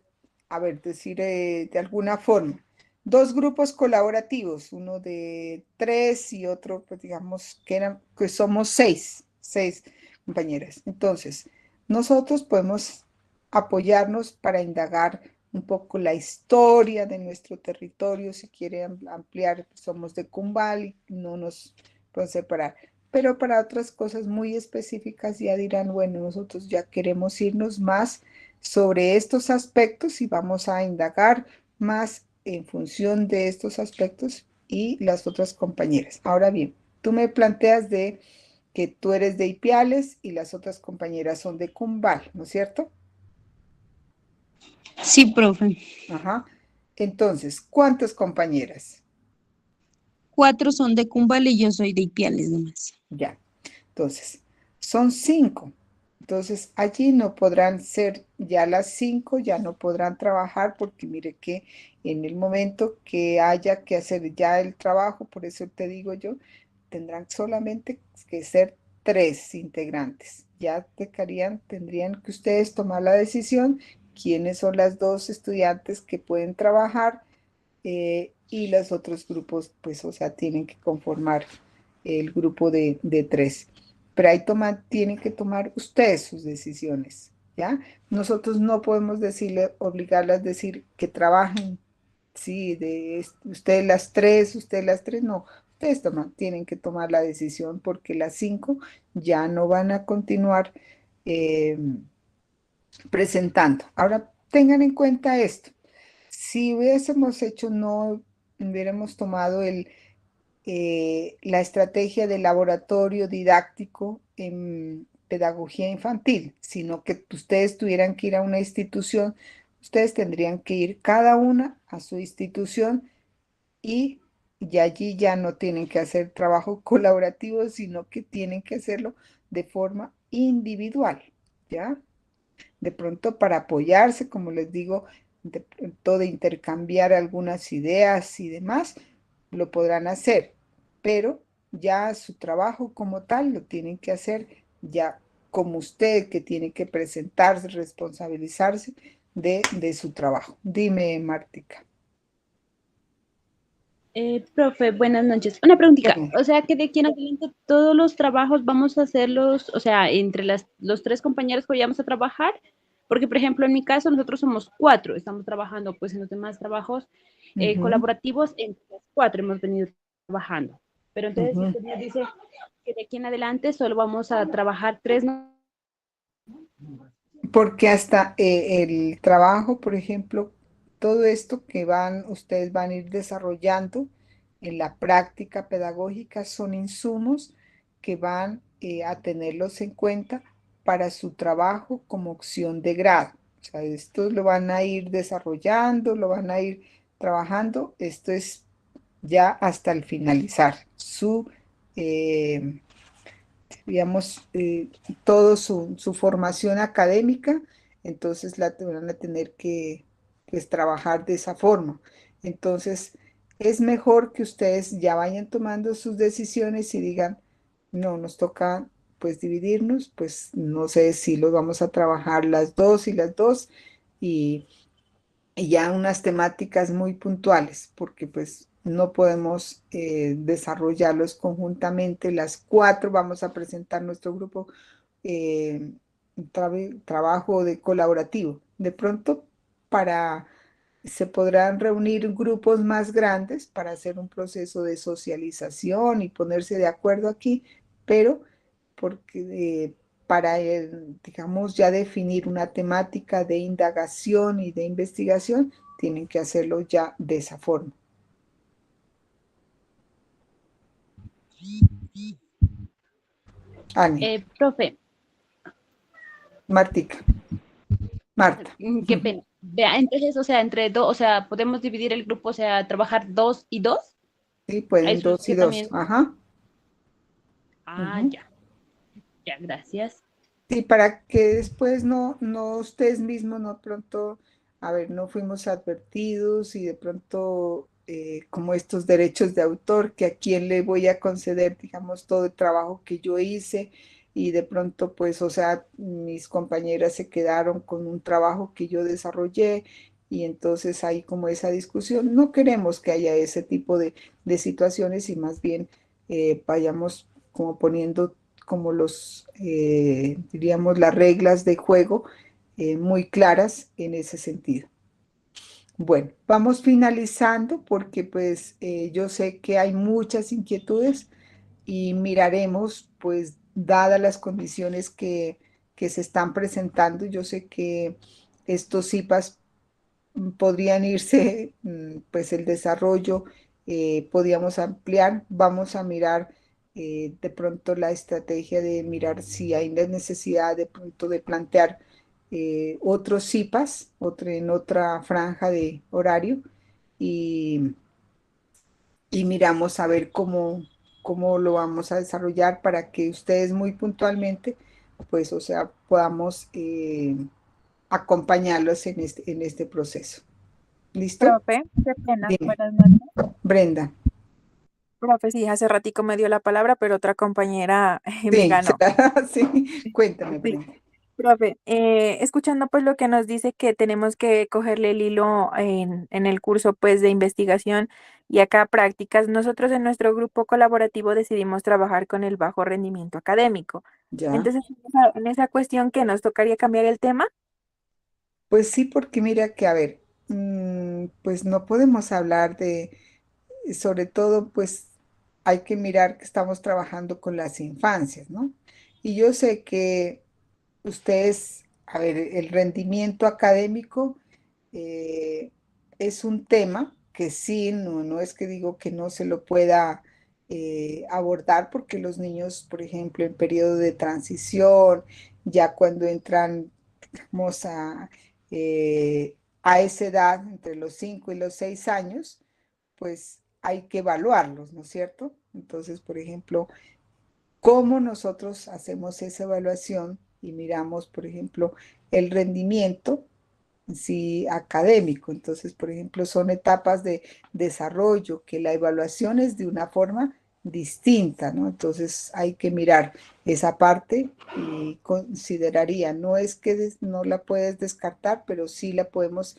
a ver, decir de alguna forma, 2 grupos colaborativos, uno de 3 y otro, pues digamos, que somos 6 compañeras. Entonces, nosotros podemos apoyarnos para indagar un poco la historia de nuestro territorio. Si quieren ampliar, pues somos de Cumbal y no nos pueden separar. Pero para otras cosas muy específicas ya dirán, bueno, nosotros ya queremos irnos más sobre estos aspectos y vamos a indagar más en función de estos aspectos y las otras compañeras. Ahora bien, tú me planteas de que tú eres de Ipiales y las otras compañeras son de Cumbal, ¿no es cierto? Sí, profe. Ajá. Entonces, ¿cuántas compañeras? 4 son de Cumbal y yo soy de Ipiales nomás. Ya. Entonces, son 5. Entonces, allí no podrán ser ya las 5, ya no podrán trabajar porque mire que en el momento que haya que hacer ya el trabajo, por eso te digo yo, tendrán solamente que ser 3 integrantes. Ya tendrían que ustedes tomar la decisión quiénes son las 2 estudiantes que pueden trabajar y los otros grupos, pues, o sea, tienen que conformar el grupo de 3. Pero ahí tienen que tomar ustedes sus decisiones, ¿ya? Nosotros no podemos obligarlas a decir que trabajen, sí, ustedes las 3, no. Ustedes tienen que tomar la decisión porque las 5 ya no van a continuar presentando. Ahora, tengan en cuenta esto. Si hubiésemos hecho, no hubiéramos tomado la estrategia de laboratorio didáctico en pedagogía infantil, sino que ustedes tuvieran que ir a una institución, ustedes tendrían que ir cada una a su institución y y allí ya no tienen que hacer trabajo colaborativo, sino que tienen que hacerlo de forma individual, ¿ya? De pronto para apoyarse, como les digo, de pronto de intercambiar algunas ideas y demás, lo podrán hacer, pero ya su trabajo como tal lo tienen que hacer ya como usted, que tiene que presentarse, responsabilizarse de su trabajo. Dime, Martica. Profe, buenas noches. Una preguntita, Dime. o sea que de aquí en adelante todos los trabajos vamos a hacerlos, o sea, entre los tres compañeros que vayamos a trabajar, porque por ejemplo en mi caso nosotros somos cuatro, estamos trabajando pues en los demás trabajos Ujú, colaborativos, entre los cuatro hemos venido trabajando, pero entonces ujú. usted me dice que de aquí en adelante solo vamos a trabajar tres, ¿no? Porque hasta el trabajo, por ejemplo, todo esto que ustedes van a ir desarrollando en la práctica pedagógica son insumos que van a tenerlos en cuenta para su trabajo como opción de grado. O sea, esto lo van a ir desarrollando, lo van a ir trabajando. Esto es ya hasta el finalizar eh, digamos, toda su formación académica, entonces la van a tener que pues, trabajar de esa forma. Entonces, es mejor que ustedes ya vayan tomando sus decisiones y digan, no, nos toca pues dividirnos, pues no sé si los vamos a trabajar las dos y ya unas temáticas muy puntuales, porque pues no podemos desarrollarlos conjuntamente. Las cuatro vamos a presentar nuestro grupo eh, trabajo de colaborativo. De pronto, para se podrán reunir grupos más grandes para hacer un proceso de socialización y ponerse de acuerdo aquí, pero porque para, digamos, ya definir una temática de indagación y de investigación, tienen que hacerlo ya de esa forma. Ani, Profe, Martica, Marta. qué pena. Vea, entonces, o sea, entre dos, o sea, podemos dividir el grupo, o sea, trabajar dos y dos. Sí, A pueden eso es dos y que dos. también. Ajá. Ah, Ujú. ya, ya, gracias. Sí, para que después no ustedes mismos, no pronto, a ver, no fuimos advertidos y de pronto como estos derechos de autor, que a quién le voy a conceder, digamos, todo el trabajo que yo hice y de pronto, pues, o sea, mis compañeras se quedaron con un trabajo que yo desarrollé y entonces hay como esa discusión. No queremos que haya ese tipo de situaciones y más bien vayamos como poniendo como diríamos, las reglas de juego muy claras en ese sentido. Bueno, vamos finalizando porque pues yo sé que hay muchas inquietudes y miraremos pues dadas las condiciones que se están presentando, yo sé que estos CIPAS podrían irse, pues el desarrollo podríamos ampliar, vamos a mirar de pronto la estrategia de mirar si hay la necesidad de pronto de plantear otros CIPAS, en otra franja de horario y, y miramos a ver cómo lo vamos a desarrollar para que ustedes muy puntualmente, pues o sea, podamos acompañarlos en este proceso. ¿Listo? Profe, qué pena. Dime, Buenas noches. Brenda. Profe, sí, hace ratico me dio la palabra, pero otra compañera me Sí, ganó. sí, cuéntame, Sí, Brenda. profe, escuchando pues lo que nos dice que tenemos que cogerle el hilo en el curso pues de investigación y acá prácticas, nosotros en nuestro grupo colaborativo decidimos trabajar con el bajo rendimiento académico. Ya. Entonces, en esa cuestión que nos tocaría cambiar el tema. Pues sí, porque mira que, a ver, pues no podemos hablar sobre todo, pues hay que mirar que estamos trabajando con las infancias, ¿no? Y yo sé que ustedes, a ver, el rendimiento académico eh, es un tema que sí, no es que digo que no se lo pueda abordar, porque los niños, por ejemplo, en periodo de transición, ya cuando entran, digamos, a esa edad, entre los 5 y los 6 años, pues hay que evaluarlos, ¿no es cierto? Entonces, por ejemplo, ¿cómo nosotros hacemos esa evaluación y miramos, por ejemplo, el rendimiento? Sí, académico. Entonces, por ejemplo, son etapas de desarrollo que la evaluación es de una forma distinta, ¿no? Entonces hay que mirar esa parte y consideraría, no es que no la puedes descartar, pero sí la podemos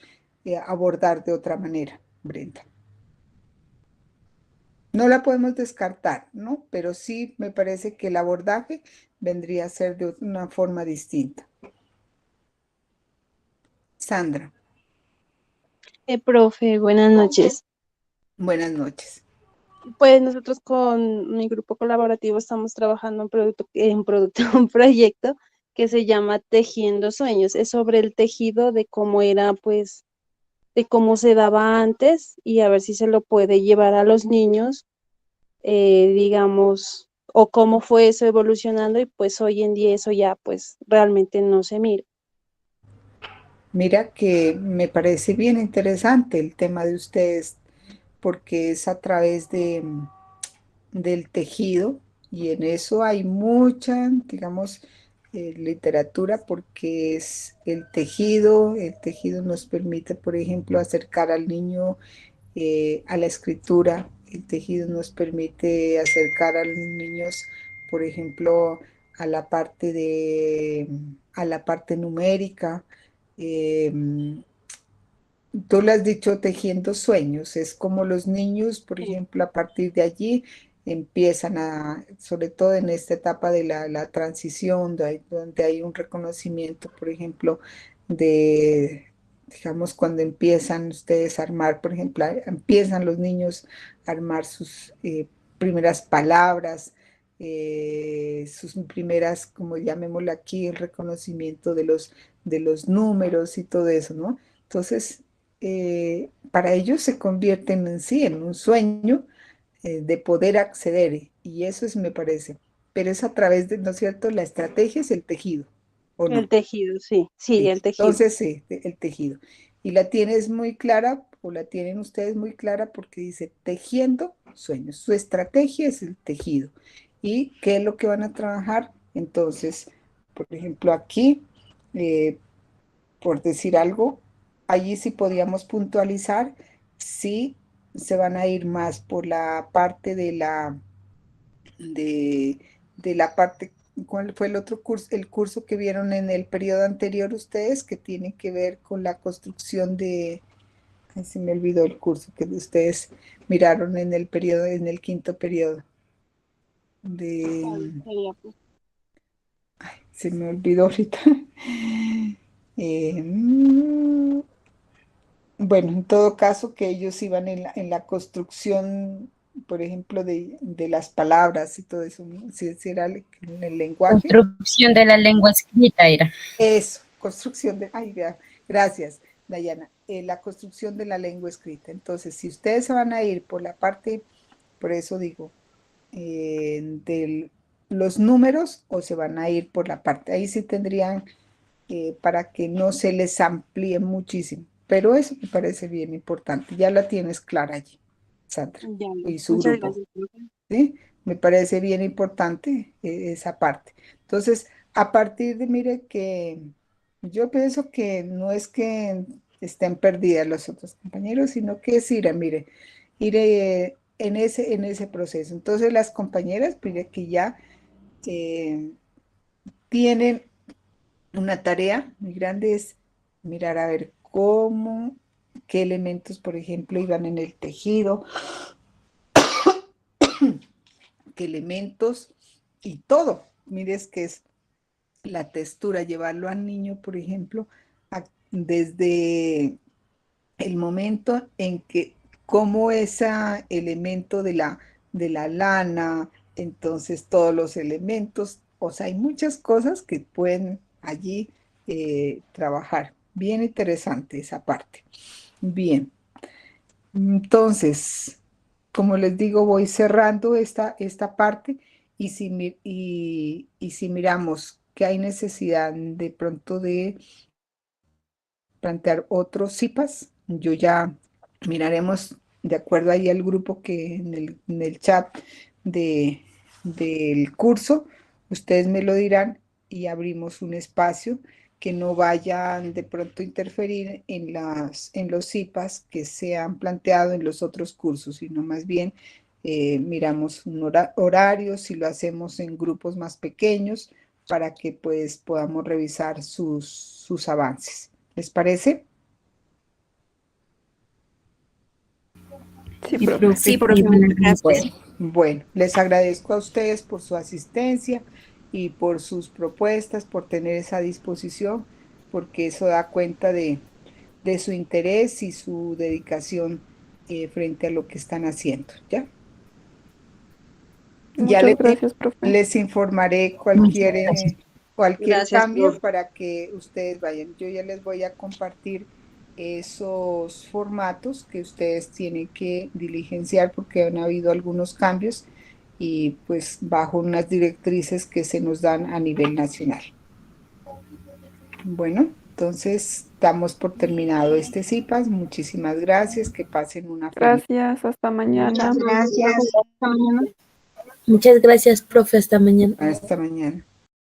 abordar de otra manera, Brenda. No la podemos descartar, ¿no? Pero sí me parece que el abordaje vendría a ser de una forma distinta. Sandra, Profe, buenas noches. buenas noches. Pues nosotros con mi grupo colaborativo estamos trabajando un proyecto que se llama Tejiendo Sueños. Es sobre el tejido de cómo era, pues, de cómo se daba antes y a ver si se lo puede llevar a los niños, digamos, o cómo fue eso evolucionando y pues hoy en día eso ya pues realmente no se mira. Mira que me parece bien interesante el tema de ustedes porque es a través del tejido y en eso hay mucha, digamos, literatura porque es el tejido nos permite, por ejemplo, acercar al niño a la escritura, el tejido nos permite acercar a los niños, por ejemplo, a la parte numérica. eh, Tú lo has dicho, tejiendo sueños. Es como los niños, por ejemplo, a partir de allí empiezan sobre todo en esta etapa de la transición, donde hay un reconocimiento, por ejemplo, digamos, cuando empiezan ustedes a armar, por ejemplo, empiezan los niños a armar sus primeras palabras, sus primeras, como llamémoslo aquí, el reconocimiento de los números y todo eso, ¿no? Entonces, para ellos se convierten en sí, en un sueño de poder acceder, y eso es, me parece, pero es a través de, ¿no es cierto? La estrategia es el tejido, ¿o El no? tejido, sí, sí, Sí, el tejido. entonces sí, el tejido. Y la tienes muy clara, o la tienen ustedes muy clara, porque dice tejiendo sueños. Su estrategia es el tejido. ¿Y qué es lo que van a trabajar? Entonces, por ejemplo, aquí, eh, por decir algo, allí sí podíamos puntualizar si se van a ir más por la parte de la parte, ¿cuál fue el otro curso? El curso que vieron en el periodo anterior ustedes, que tiene que ver con la construcción ay, se me olvidó el curso que ustedes miraron en el periodo, en el quinto periodo. ¿Cuál sería, pues? Se me olvidó ahorita. Eh, Bueno, en todo caso, que ellos iban en la construcción, por ejemplo, de las palabras y todo eso, ¿no? Si era en el lenguaje. Construcción de la lengua escrita era. Eso, construcción ay, gracias, Dayana. La construcción de la lengua escrita. Entonces, si ustedes se van a ir por la parte, por eso digo, de los números, o se van a ir por la parte, ahí sí tendrían para que no se les amplíe muchísimo. Pero eso me parece bien importante. Ya la tienes clara allí, Sandra, Ya, y su muchas grupo. gracias, profe. ¿Sí? Me parece bien importante esa parte. Entonces, a partir de, mire que yo pienso que no es que estén perdidas los otros compañeros, sino que es ir en ese proceso. Entonces, las compañeras, mire que ya eh, tienen una tarea muy grande, es mirar a ver qué elementos, por ejemplo, iban en el tejido, qué elementos y todo. Mires que es la textura, llevarlo al niño, por ejemplo, desde el momento en que, como ese elemento de la lana, entonces todos los elementos, o sea, hay muchas cosas que pueden allí trabajar. Bien interesante esa parte. Bien, entonces, como les digo, voy cerrando esta parte y si miramos que hay necesidad de pronto de plantear otros CIPAS, yo ya miraremos de acuerdo ahí al grupo que en el chat del curso, ustedes me lo dirán y abrimos un espacio que no vayan de pronto a interferir en los CIPAs que se han planteado en los otros cursos, sino más bien miramos un horario, si lo hacemos en grupos más pequeños, para que pues podamos revisar sus avances. ¿Les parece? Sí, profe. Sí, profe, muchas gracias. Bueno, les agradezco a ustedes por su asistencia y por sus propuestas, por tener esa disposición, porque eso da cuenta de su interés y su dedicación frente a lo que están haciendo, ¿ya? Ya Muchas gracias, profe. les informaré cualquier Gracias, cambio profe. para que ustedes vayan. Yo ya les voy a compartir esos formatos que ustedes tienen que diligenciar porque han habido algunos cambios y pues bajo unas directrices que se nos dan a nivel nacional. Bueno, entonces damos por terminado este CIPAS. Muchísimas gracias, que pasen una feliz. Gracias, hasta mañana. Muchas gracias. Muchas gracias, profe. Hasta mañana. Hasta mañana.